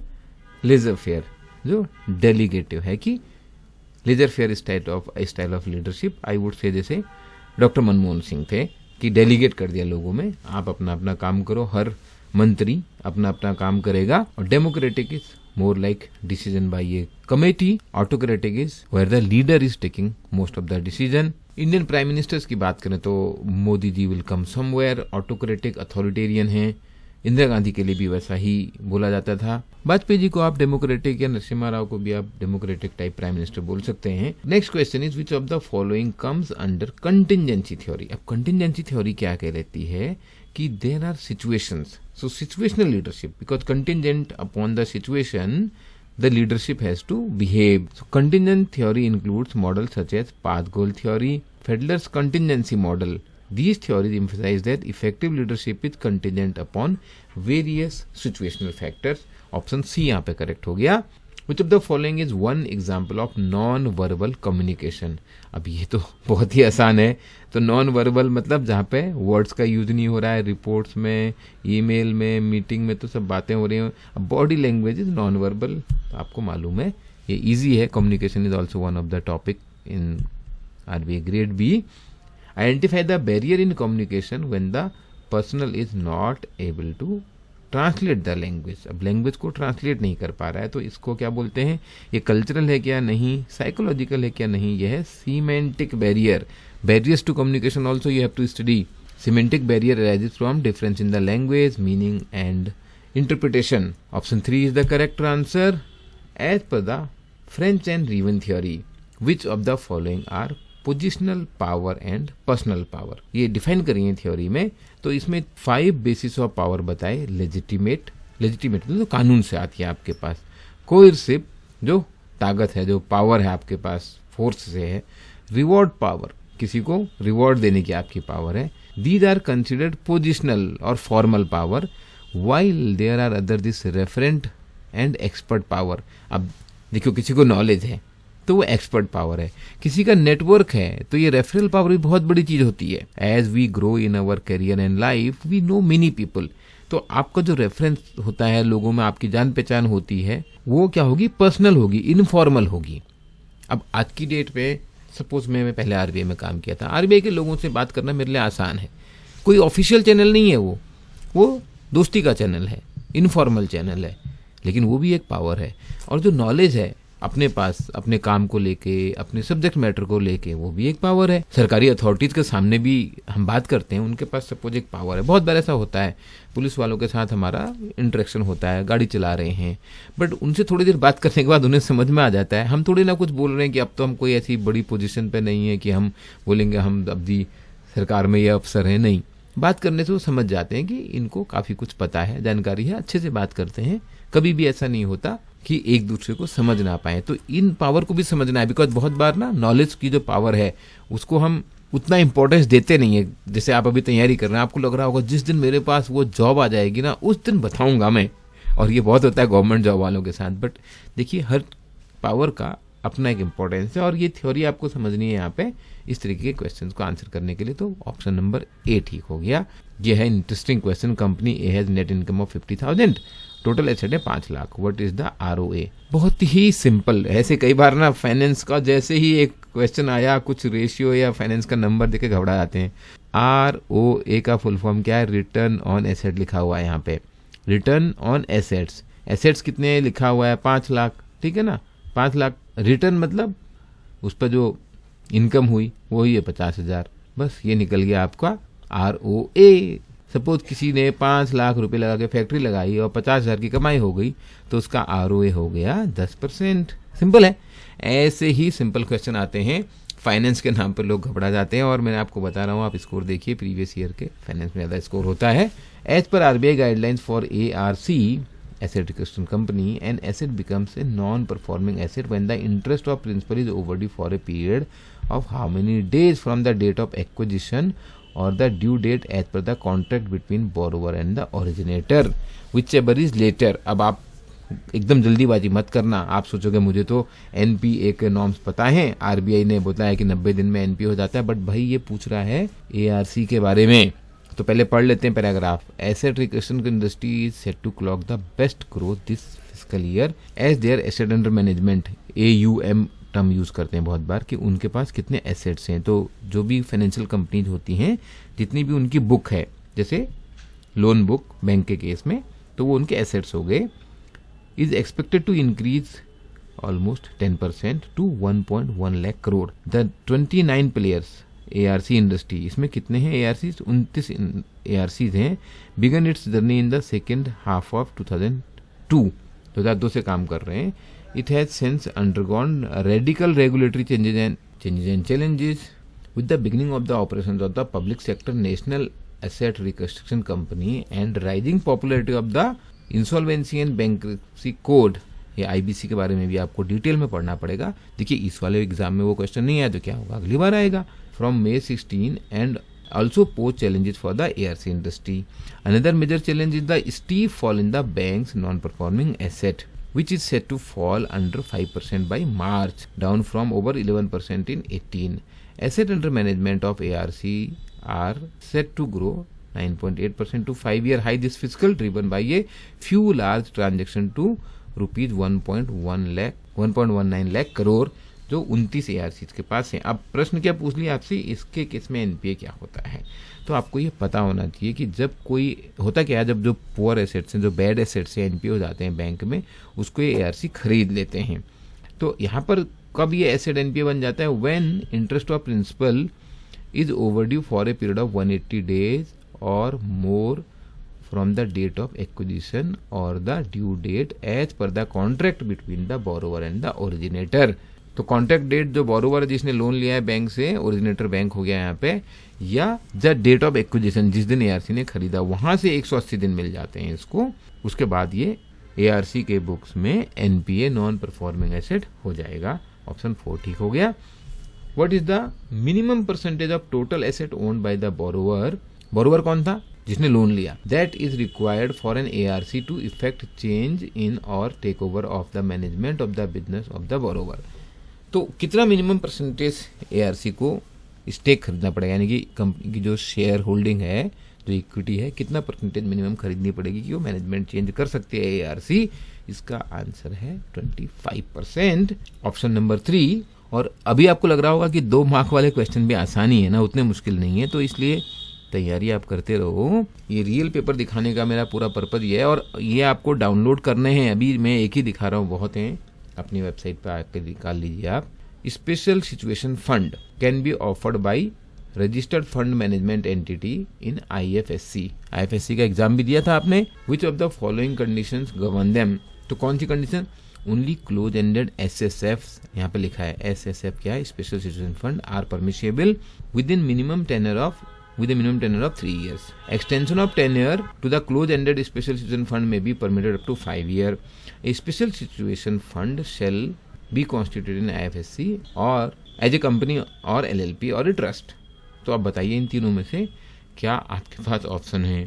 laissez-faire, जो delegative है कि laissez faire style of leadership. I would say जैसे doctor Manmohan Singh थे कि delegate कर दिया लोगों में, आप अपना अपना काम करो, हर मंत्री अपना अपना काम करेगा। और democratic is more like decision by a committee. Autocratic is where the leader is taking most of the decision. Indian prime ministers की बात करें तो Modi ji will come somewhere, autocratic authoritarian है। इंदिरा गांधी के लिए भी वैसा ही बोला जाता था। वाजपेयी जी को आप डेमोक्रेटिक या नरसिम्हा राव को भी आप डेमोक्रेटिक टाइप प्राइम मिनिस्टर बोल सकते हैं। Next question is which of the following comes under contingency theory. अब कंटिंजेंसी थ्योरी क्या कहती है कि there are situations, so situational leadership, because contingent upon the situation the leadership has to behave. So contingent theory includes models such as path goal theory, Fedler's contingency model. These theories emphasize that effective leadership is contingent upon various situational factors. Option C यहाँ पे correct हो गया। Which of the following is one example of non-verbal communication? अब ये तो बहुत ही आसान है। तो नॉन वर्बल मतलब जहाँ पे वर्ड्स का यूज नहीं हो रहा है, रिपोर्ट्स में, ईमेल में, मीटिंग में तो सब बातें हो रही हैं। अब body language is non verbal, तो आपको मालूम है ये इजी है। Communication is also one of the topic in RBI grade B. Identify the barrier in communication when the personal is not able to translate the language. अब language को translate नहीं कर पा रहा है तो इसको क्या बोलते हैं? ये कल्चरल है क्या? नहीं। साइकोलॉजिकल है क्या? नहीं। यह है semantic barrier. Barriers to communication also you have to study. Semantic barrier arises from difference in the language, meaning and interpretation. Option 3 is the correct answer as per the French and Raven theory. Which of the following are positional power and personal power, ये define करी है theory में। तो इसमें 5 basis of power बताए। Legitimate मतलब तो कानून से आती है आपके पास। कोयरसिव जो ताकत है, जो पावर है आपके पास, फोर्स से है। रिवॉर्ड पावर, किसी को रिवॉर्ड देने की आपकी पावर है। दीज आर कंसिडर्ड पोजिशनल और formal power, while there are other this referent and expert power. अब देखो, किसी को नॉलेज है तो वो एक्सपर्ट पावर है, किसी का नेटवर्क है तो ये रेफरल पावर भी बहुत बड़ी चीज होती है। As we grow in our career and life we know many people. तो आपका जो रेफरेंस होता है, लोगों में आपकी जान पहचान होती है, वो क्या होगी? पर्सनल होगी, इनफॉर्मल होगी। अब आज की डेट पे सपोज मैं पहले आरबीआई में काम किया था, आरबीआई के लोगों से बात करना मेरे लिए आसान है। कोई ऑफिशियल चैनल नहीं है, वो दोस्ती का चैनल है, इनफॉर्मल चैनल है, लेकिन वो भी एक पावर है। और जो नॉलेज है अपने पास, अपने काम को लेके, अपने सब्जेक्ट मैटर को लेके, वो भी एक पावर है। सरकारी अथॉरिटीज के सामने भी हम बात करते हैं, उनके पास सपोज एक पावर है। बहुत बार ऐसा होता है, पुलिस वालों के साथ हमारा इंटरेक्शन होता है, गाड़ी चला रहे हैं, बट उनसे थोड़ी देर बात करने के बाद उन्हें समझ में आ जाता है हम थोड़ी ना कुछ बोल रहे हैं कि अब तो हम कोई ऐसी बड़ी पोजीशन पे नहीं है कि हम बोलेंगे हम अब दी सरकार में ये अफसर है। नहीं, बात करने से वो समझ जाते हैं कि इनको काफी कुछ पता है, जानकारी है, अच्छे से बात करते हैं। कभी भी ऐसा नहीं होता कि एक दूसरे को समझ ना पाए। तो इन पावर को भी समझना है, बिकॉज बहुत बार ना नॉलेज की जो पावर है उसको हम उतना इंपॉर्टेंस देते नहीं है। जैसे आप अभी तैयारी कर रहे हैं, आपको लग रहा होगा जिस दिन मेरे पास वो जॉब आ जाएगी ना, उस दिन बताऊंगा मैं। और ये बहुत होता है गवर्नमेंट जॉब वालों के साथ। बट देखिए, हर पावर का अपना एक इम्पोर्टेंस है, और ये थ्योरी आपको समझनी है यहाँ पे इस तरीके के क्वेश्चन को आंसर करने के लिए। तो ऑप्शन नंबर ए ठीक हो गया। ये है interesting question. Company A has net income of 50,000, total asset है 5 lakh, what is the ROA? बहुत ही सिंपल। ऐसे कई बार ना फाइनेंस का जैसे ही एक क्वेश्चन आया, कुछ रेशियो या फाइनेंस का नंबर देके घबरा जाते हैं। ROA का फुल फॉर्म क्या है? रिटर्न ऑन एसेट लिखा हुआ है यहाँ पे, रिटर्न ऑन एसेट्स। एसेट्स कितने लिखा हुआ है? 5 लाख, ठीक है ना, 5 लाख। रिटर्न मतलब उस पर जो इनकम हुई वो ही है 50,000। बस ये निकल गया आपका ROA। सपोज किसी ने 5 लाख रुपए लगा के फैक्ट्री लगाई और 50,000 की कमाई हो गई, तो उसका ROA हो गया 10%। सिंपल है। ऐसे ही सिंपल क्वेश्चन आते हैं। फाइनेंस के नाम पर लोग घबरा जाते हैं, और मैं आपको बता रहा हूँ, आप स्कोर देखिए, प्रीवियस ईयर के फाइनेंस में ज्यादा स्कोर होता है। As per RBI guidelines for ARC asset reconstruction company, an asset becomes a non-performing asset when the interest of principal is overdue for a period of how many days from the date of acquisition or the due date as per the contract between borrower and the originator, whichever is later। अब आप एकदम जल्दीबाजी मत करना। आप सोचोगे मुझे तो NPA के नॉर्म्स पता है, RBI ने बताया कि 90 दिन में NPA हो जाता है, बट भाई ये पूछ रहा है ARC के बारे में। तो पहले पढ़ लेते हैं paragraph. Asset reconstruction industry is set to clock the best growth this fiscal year as their asset under management. AUM term use करते हैं बहुत बार कि उनके पास कितने एसेट्स हैं। तो जो भी फाइनेंशियल कंपनीज होती हैं, जितनी भी उनकी बुक है, जैसे लोन बुक बैंक के केस में, तो वो उनके एसेट्स हो गए। Is expected to increase almost 10% to 1.1 lakh crore. The 29 players ARC industry, इसमें कितने हैं ARCs? 29 ARCs हैं। Began its journey in the second half of 2002 से काम कर रहे हैं। It has since undergone radical regulatory changes and challenges with the beginning of the operations of the public sector national asset reconstruction company and rising popularity of the insolvency and bankruptcy code. ये IBC के बारे में भी आपको detail में पढ़ना पड़ेगा। देखिए, इस वाले एग्जाम में वो क्वेश्चन नहीं आया तो क्या होगा, अगली बार आएगा। From May 16 and also pose challenges for the ARC industry. Another major challenge is the steep fall in the bank's non-performing asset, which is set to fall under 5% by March, down from over 11% in 18. Asset under management of ARC are set to grow 9.8% to 5-year high this fiscal, driven by a few large transactions to rupees 1.19 lakh crore, जो 29 ARCs के पास है। अब प्रश्न क्या पूछ लिया आपसे, इसके केस में NPA क्या होता है? तो आपको ये पता होना चाहिए कि जब कोई होता क्या है, जब जो पुअर एसेट्स हैं, जो बैड एसेट्स हैं, NPA हो जाते हैं बैंक में, उसको ये ARC खरीद लेते हैं। तो यहाँ पर कब ये एसेट NPA बन जाता है? When interest of principal is overdue for a period of 180 days और more from the date of acquisition or the due date as per the contract between the borrower and the originator। तो contract date जो borrower जिसने loan लिया है bank से, originator bank हो गया यहाँ पे, या द डेट ऑफ एक्विजिशन जिस दिन एआरसी ने खरीदा वहां से 180 दिन मिल जाते हैं इसको। उसके बाद ये एआरसी के बुक्स में एनपीए नॉन परफॉर्मिंग एसेट हो जाएगा। ऑप्शन 4 ठीक हो गया। What is the minimum percentage of total asset owned by the borrower? Borrower कौन था? जिसने लोन लिया। That is required for an ARC to effect change in और take over of the management of the business of the borrower. तो कितना minimum percentage ARC को stake खरीदना पड़ेगा, यानी कि कंपनी की जो शेयर होल्डिंग है, जो इक्विटी है, कितना परसेंटेज मिनिमम खरीदनी पड़ेगी कि वो मैनेजमेंट चेंज कर सकते हैं एआरसी? इसका आंसर है 25%, ऑप्शन नंबर 3। और अभी आपको लग रहा होगा कि 2 मार्क वाले क्वेश्चन भी आसानी है ना, उतने मुश्किल नहीं है, तो इसलिए तैयारी आप करते रहो। ये रियल पेपर दिखाने का मेरा पूरा पर्पज ये है, और ये आपको डाउनलोड करने हैं। अभी मैं एक ही दिखा रहा हूँ, बहुत हैं, अपनी वेबसाइट पर आकर निकाल लीजिए आप। Special situation fund can be offered by registered fund management entity in IFSC. IFSC का एग्जाम भी दिया था आपने। Which of the following conditions govern them? तो कौन सी condition? Only close ended SSF, यहाँ पे लिखा है एसएसएफ क्या है, special situation fund, are permissible within minimum tenure of with a minimum tenure of 3 years. Extension of tenure to the close-ended special situation fund may be permitted up to 5 years. A special situation fund shall be constituted in IFSC or as a company or LLP or a trust. तो आप बताइए इन तीनों में से क्या आपके पास option है?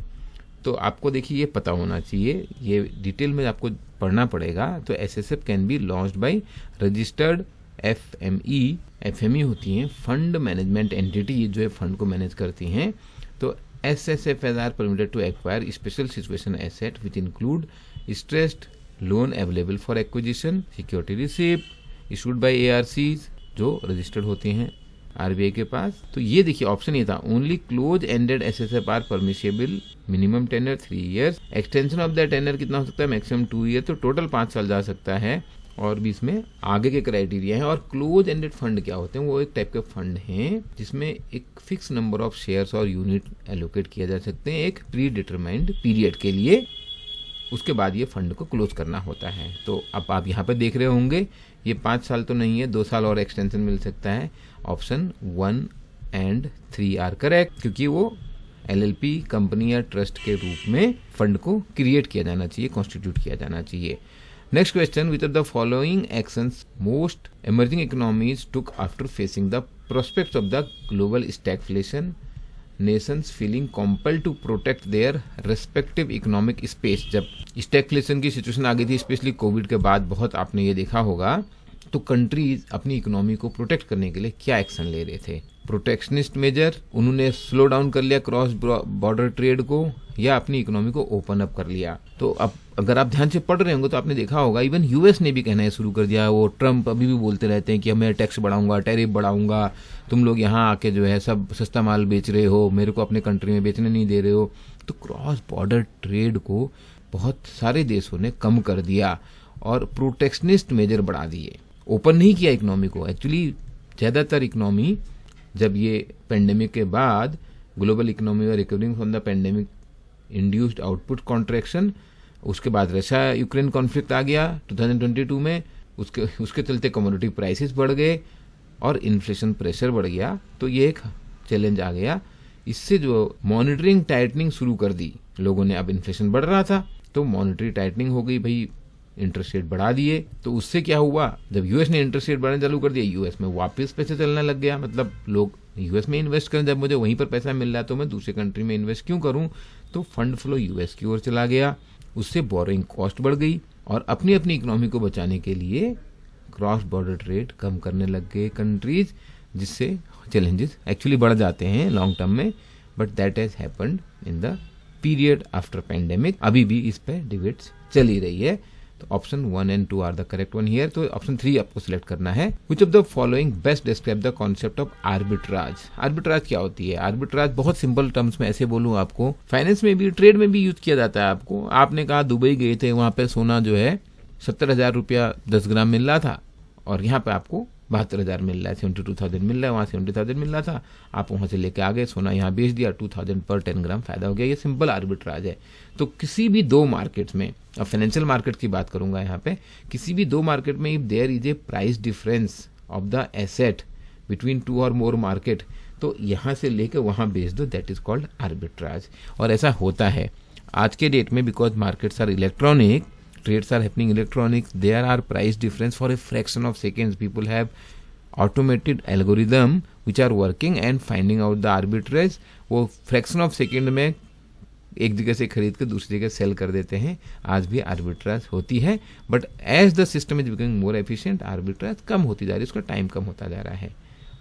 तो आपको देखिए ये पता होना चाहिए, ये डिटेल में आपको पढ़ना पड़ेगा। तो SSF can be launched by registered FME होती हैं फंड मैनेजमेंट एंटिटी, जो है फंड को मैनेज करती हैं। तो SSF are permitted to acquire special situation asset which include stressed loan available for acquisition, security receipt issued by ARCs जो registered होते हैं आरबीआई के पास। तो ये देखिए ऑप्शन ये था, only close ended SSF are permissible, minimum tenor 3 years, extension of the tenor कितना हो सकता है? मैक्सिमम 2 years, तो टोटल 5 साल जा सकता है। और भी इसमें आगे के क्राइटेरिया हैं। और क्लोज एंडेड फंड क्या होते हैं? वो एक टाइप के फंड हैं जिसमें एक फिक्स नंबर ऑफ शेयर्स और यूनिट एलोकेट किया जा सकते हैं एक प्री डिटरमाइंड पीरियड के लिए, उसके बाद ये फंड को क्लोज करना होता है। तो अब आप यहाँ पे देख रहे होंगे ये 5 साल तो नहीं है, 2 साल और एक्सटेंशन मिल सकता है। ऑप्शन 1 and 3 आर करेक्ट, क्योंकि वो एलएलपी कंपनी या ट्रस्ट के रूप में फंड को क्रिएट किया जाना चाहिए, कॉन्स्टिट्यूट किया जाना चाहिए। Next question, which of the following actions most emerging economies took after facing the prospects of the global stagflation, nations feeling compelled to protect their respective economic space? जब stagflation की situation आ गई थी, specially Covid के बाद, बहुत आपने ये देखा होगा, तो कंट्रीज अपनी इकोनॉमी को प्रोटेक्ट करने के लिए क्या एक्शन ले रहे थे? प्रोटेक्शनिस्ट मेजर, उन्होंने स्लो डाउन कर लिया क्रॉस बॉर्डर ट्रेड को, या अपनी इकोनॉमी को ओपन अप कर लिया? तो अब अगर आप ध्यान से पढ़ रहे होंगे तो आपने देखा होगा इवन यूएस ने भी कहना शुरू कर दिया। वो ट्रम्प अभी भी बोलते रहते हैं कि मैं टैक्स बढ़ाऊंगा, टैरिफ बढ़ाऊंगा, तुम लोग यहाँ आके जो है सब सस्ता माल बेच रहे हो, मेरे को अपने कंट्री में बेचने नहीं दे रहे हो। तो क्रॉस बॉर्डर ट्रेड को बहुत सारे देशों ने कम कर दिया और प्रोटेक्शनिस्ट मेजर बढ़ा दिए, ओपन नहीं किया इकोनॉमी को। एक्चुअली ज़्यादातर इकोनॉमी जब ये पेंडेमिक के बाद ग्लोबल इकोनॉमी व recovering from the pandemic induced output contraction, उसके बाद रशिया यूक्रेन कॉन्फ्लिक्ट आ गया 2022 में, उसके चलते कमोडिटी प्राइसेस बढ़ गए और इन्फ्लेशन प्रेशर बढ़ गया। तो ये एक चैलेंज आ गया। इससे जो मॉनिटरिंग टाइटनिंग शुरू कर दी लोगों ने, अब इन्फ्लेशन बढ़ रहा था तो मॉनिटरी टाइटनिंग हो गई, भाई इंटरेस्ट रेट बढ़ा दिए। तो उससे क्या हुआ, जब यूएस ने इंटरेस्ट रेट बढ़ाना चालू कर दिया, यूएस में वापस पैसे चलने लग गया। मतलब लोग यूएस में इन्वेस्ट करें, जब मुझे वहीं पर पैसा मिल रहा है तो मैं दूसरे कंट्री में इन्वेस्ट क्यों करूं? तो फंड फ्लो यूएस की ओर चला गया, उससे बोरोइंग कॉस्ट बढ़ गई और अपनी अपनी इकोनॉमी को बचाने के लिए क्रॉस बॉर्डर ट्रेड कम करने लग गए कंट्रीज, जिससे चैलेंजेस एक्चुअली बढ़ जाते हैं लॉन्ग टर्म में। But that has happened in the period after pandemic. अभी भी इस पे डिबेट्स चली रही है। तो option 1 and 2 are the correct one here. तो ऑप्शन 3 आपको सिलेक्ट करना है। Which of the following best describe the concept of arbitrage? Arbitrage क्या होती है? आर्बिट्राज बहुत सिंपल टर्म्स में ऐसे बोलूं आपको, फाइनेंस में भी, ट्रेड में भी यूज किया जाता है। आपको, आपने कहा दुबई गए थे, वहां पे सोना जो है 70,000 रुपया 10 ग्राम मिल रहा था और यहाँ पे आपको 72,000 मिल रहा है, 72,000 मिल रहा है, वहाँ 70,000 मिल रहा था, आप वहाँ से लेके आ गए, सोना यहाँ बेच दिया, 2,000 पर 10 ग्राम फायदा हो गया। ये सिंपल आर्बिट्राज है। तो किसी भी दो मार्केट्स में, अब फाइनेंशियल मार्केट की बात करूंगा यहाँ पे, किसी भी दो मार्केट में if there is a price difference of the asset between two और मोर मार्केट, तो यहाँ से लेके वहाँ बेच दो, दैट इज कॉल्ड आर्बिट्राज। और ऐसा होता है आज के डेट में, because markets are electronic, trades are happening electronic, there are price difference for a fraction of seconds. People have automated algorithm which are working and finding out the arbitrage. वो fraction of second में एक जगह से खरीद कर दूसरी जगह cell कर देते हैं। आज भी आर्बिट्राज होती है, but as the system is becoming more efficient, arbitrage कम होती जा रही है, उसका टाइम कम होता जा रहा है।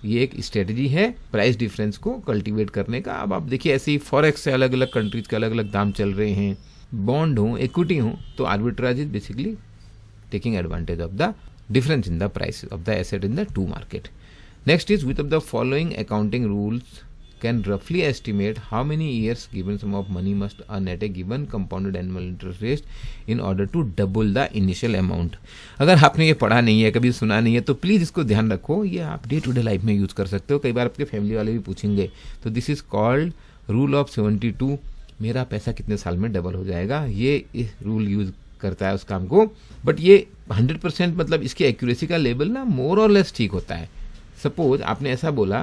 ये एक स्ट्रेटजी है प्राइस डिफरेंस को कल्टीवेट करने का। अब आप देखिए ऐसे ही फॉरेक्स से अलग अलग कंट्रीज के अलग अलग दाम चल रहे हैं, बॉन्ड हो, इक्विटी हो, तो arbitrage is basically taking advantage of the difference in the price of the asset in the two market. Next is, which of the following accounting rules can roughly estimate how many years given sum of money must earn at a given compounded annual interest rate in order to double the initial amount. अगर आपने ये पढ़ा नहीं है, कभी सुना नहीं है, तो प्लीज़ इसको ध्यान रखो, ये आप डे टू डे लाइफ में यूज़ कर सकते हो। कई बार आपके फैमिली वाले भी पूछेंगे, तो this is called rule of 72। मेरा पैसा कितने साल में डबल हो जाएगा, ये रूल यूज़ करता है उस काम को। बट ये 100% मतलब इसकी एक्यूरेसी का लेवल ना मोर और लेस ठीक होता है। सपोज आपने ऐसा बोला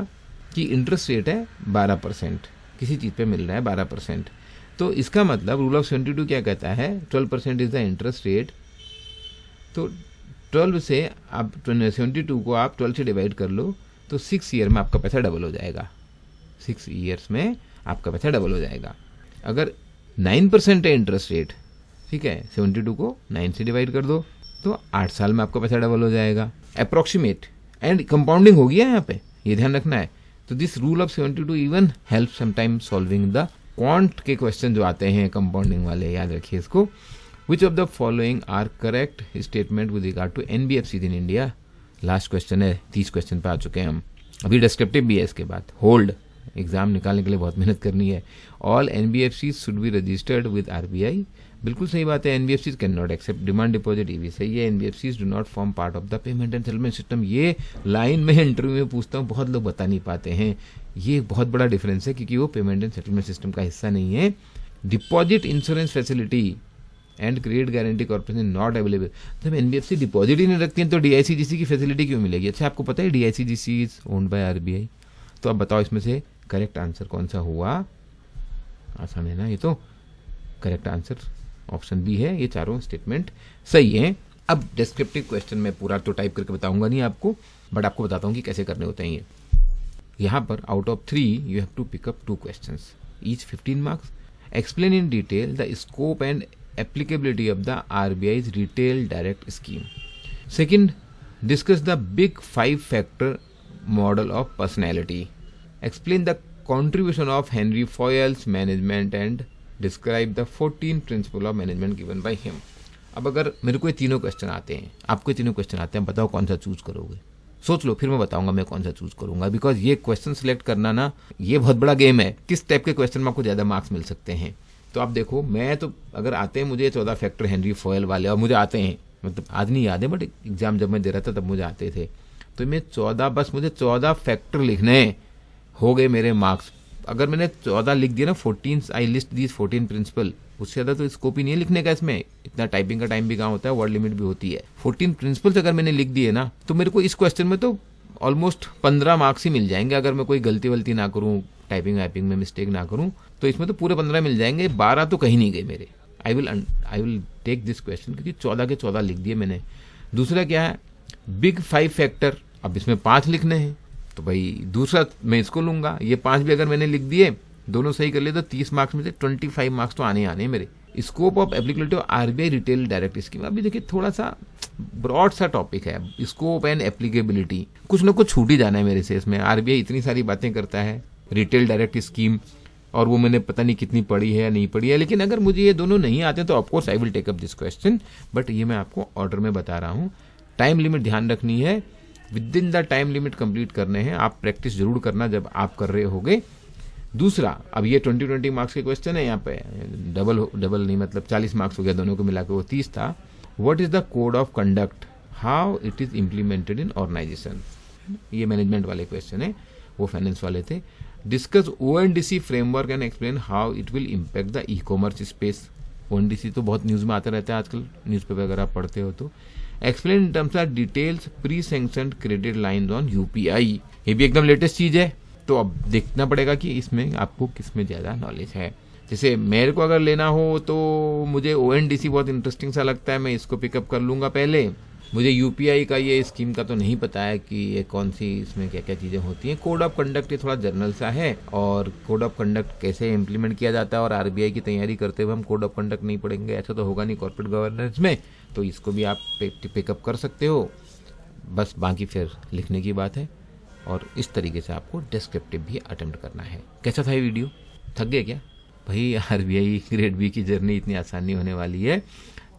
कि इंटरेस्ट रेट है 12%, किसी चीज़ पे मिल रहा है 12%, तो इसका मतलब रूल ऑफ 72 क्या कहता है, 12% इज द इंटरेस्ट रेट। तो 12 से आप 72 को आप 12 से डिवाइड कर लो, तो 6 ईयर में आपका पैसा डबल हो जाएगा। 6 ईयर्स में आपका पैसा डबल हो जाएगा। अगर 9% है इंटरेस्ट रेट, ठीक है, 72 को 9 से डिवाइड कर दो, तो 8 साल में आपका पैसा डबल हो जाएगा। अप्रोक्सीमेट एंड कंपाउंडिंग होगी यहाँ पे, ये ध्यान रखना है। तो this rule of 72 even help sometime solving the quant के क्वेश्चन जो आते हैं कंपाउंडिंग वाले, याद रखिए इसको। Which of the following are correct statement with regard to NBFC in India. Last question है, 30 क्वेश्चन पे आ चुके हैं हम, अभी डिस्क्रिप्टिव भी है इसके बाद। होल्ड, एग्जाम निकालने के लिए बहुत मेहनत करनी है। All NBFC should be registered with RBI. बिल्कुल सही बात है, NBFCs can not accept demand deposit, ये भी सही है। NBFCs do not form part of the payment and settlement system. ये लाइन में इंटरव्यू में पूछता हूँ, बहुत लोग बता नहीं पाते हैं। ये बहुत बड़ा डिफरेंस है, क्योंकि वो पेमेंट एंड सेटलमेंट सिस्टम का हिस्सा नहीं है। Deposit insurance facility and credit guarantee corporation not available. जब एनबीएफसी डिपॉजिट ही नहीं रखती है, तो डीआईसीजीसी की फैसिलिटी क्यों मिलेगी? अच्छा, आपको पता है DICGC is owned by RBI. तो अब बताओ इसमें से करेक्ट आंसर कौन सा हुआ? आसान है ना ये तो। करेक्ट आंसर ऑप्शन बी है, ये चारों स्टेटमेंट सही है। अब डिस्क्रिप्टिव क्वेश्चन में पूरा तो टाइप करके बताऊंगा नहीं आपको, बट आपको बताता हूँ कि कैसे करने होते हैं ये। यहाँ पर out of 3 you have to pick up 2 questions, each 15 marks. Explain in detail the scope and applicability of the RBI's retail direct scheme. Second, discuss the big 5 factor model of personality. Explain the contribution of Henry Fayol's management and describe the 14 principles of management given by him. अब अगर मेरे को ये तीनों question आते हैं, आपको ये तीनों क्वेश्चन आते हैं, बताओ कौन सा चूज करोगे? सोच लो, फिर मैं बताऊंगा मैं कौन सा चूज करूंगा। बिकॉज ये क्वेश्चन सिलेक्ट करना ना, ये बहुत बड़ा गेम है। किस टाइप के क्वेश्चन में आपको ज़्यादा मार्क्स मिल सकते हैं? तो आप देखो, मैं तो अगर आते हैं मुझे 14 फैक्टर हेनरी फॉयल वाले, और मुझे आते हैं, मतलब आज नहीं याद है, बट एग्जाम जब मैं दे रहा था तब मुझे आते थे, तो मैं 14, बस मुझे 14 फैक्टर लिखने हैं, हो गए मेरे मार्क्स। अगर मैंने 14 लिख दिया ना, 14 आई लिस्ट दीज 14 प्रिंसिपल, उससे ज़्यादा तो स्कोप ही नहीं है लिखने का। इसमें इतना टाइपिंग का टाइम भी कहाँ होता है, वर्ड लिमिट भी होती है। 14 प्रिंसिपल्स अगर मैंने लिख दिए ना, तो मेरे को इस क्वेश्चन में तो ऑलमोस्ट 15 मार्क्स ही मिल जाएंगे। अगर मैं कोई गलती वलती ना करूँ, टाइपिंग वाइपिंग में मिस्टेक ना करूँ, तो इसमें तो पूरे 15 मिल जाएंगे। 12 तो कहीं नहीं गए मेरे। I will take this question, क्योंकि 14 के 14 लिख दिए मैंने। दूसरा क्या है, बिग 5 फैक्टर, अब इसमें 5 लिखने हैं, तो भाई दूसरा मैं इसको लूंगा। ये 5 भी अगर मैंने लिख दिए, दोनों सही कर लिए, तो 30 मार्क्स में से 25 मार्क्स तो आने आने मेरे। Scope of applicability of RBI retail direct scheme. अभी देखिए थोड़ा सा ब्रॉड सा टॉपिक है, स्कोप एंड एप्लीकेबिलिटी, कुछ ना कुछ छूट ही जाना है मेरे से इसमें। आरबीआई इतनी सारी बातें करता है, रिटेल डायरेक्ट स्कीम, और वो मैंने पता नहीं कितनी पढ़ी है या नहीं पढ़ी है। लेकिन अगर मुझे ये दोनों नहीं आते तो of course I will take up this question, but ये मैं आपको ऑर्डर में बता रहा हूँ। टाइम लिमिट ध्यान रखनी है, with in the time limit complete करने हैं। आप प्रैक्टिस जरूर करना जब आप कर रहे होगे। दूसरा, अब ये 20 मार्क्स के क्वेश्चन है, यहाँ पे डबल नहीं, मतलब 40 मार्क्स हो गया दोनों को मिलाकर, वो 30 था। What is the code of conduct, how it is implemented in organisation. ये मैनेजमेंट वाले क्वेश्चन है, वो फाइनेंस वाले थे। Discuss ONDC framework and explain how it will impact the e commerce space. ONDC तो बहुत न्यूज़ में आता रहता है आजकल, न्यूज़पेपर अगर आप पढ़ते हो तो। Explain in terms of details pre sanctioned credit lines on UPI. ये भी एकदम लेटेस्ट चीज है, तो अब देखना पड़ेगा कि इसमें आपको किस में ज्यादा नॉलेज है। जैसे मेरे को अगर लेना हो तो मुझे ओएनडीसी बहुत इंटरेस्टिंग सा लगता है, मैं इसको पिकअप कर लूंगा पहले। मुझे यूपीआई का ये स्कीम का तो नहीं पता है कि ये कौन सी, इसमें क्या क्या चीज़ें होती हैं। कोड ऑफ कंडक्ट ये थोड़ा जनरल सा है, और कोड ऑफ कंडक्ट कैसे इम्प्लीमेंट किया जाता है, और आरबीआई की तैयारी करते हुए हम कोड ऑफ कंडक्ट नहीं पढ़ेंगे, ऐसा तो होगा नहीं कॉर्पोरेट गवर्नेंस में। तो इसको भी आप पिकअप कर सकते हो, बस बाकी फिर लिखने की बात है। और इस तरीके से आपको डिस्क्रिप्टिव भी अटेम्प्ट करना है। कैसा था ये वीडियो? थक गए क्या भाई? आरबीआई ग्रेड बी की जर्नी इतनी आसान नहीं होने वाली है,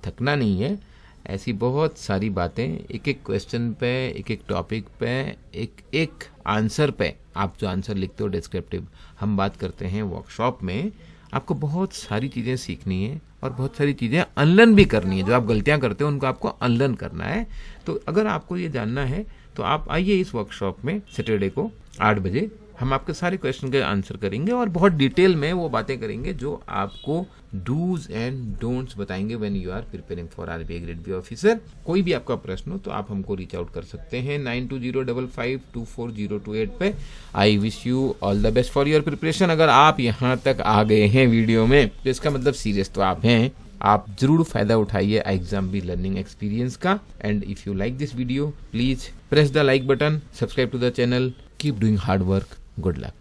थकना नहीं है। ऐसी बहुत सारी बातें, एक एक क्वेश्चन पे, एक एक टॉपिक पे, एक एक आंसर पे, आप जो आंसर लिखते हो डिस्क्रिप्टिव, हम बात करते हैं वर्कशॉप में। आपको बहुत सारी चीज़ें सीखनी है और बहुत सारी चीज़ें अनलर्न भी करनी है। जो आप गलतियां करते हो उनको आपको अनलर्न करना है। तो अगर आपको ये जानना है तो आप आइए इस वर्कशॉप में सैटरडे को 8 बजे। हम आपके सारे क्वेश्चन के आंसर करेंगे और बहुत डिटेल में वो बातें करेंगे जो आपको डूज एंड डोंट्स बताएंगे when you are preparing for RBI grade B officer. कोई भी आपका प्रश्न हो तो आप हमको रीच आउट कर सकते हैं 9205524028 पे। I wish you all the best for your preparation. अगर आप यहाँ तक आ गए हैं वीडियो में तो इसका मतलब सीरियस तो आप हैं। आप जरूर फायदा उठाइए एग्जाम बी लर्निंग एक्सपीरियंस का। And if you like this video please press the like button, subscribe to the channel, keep doing hard work, good luck.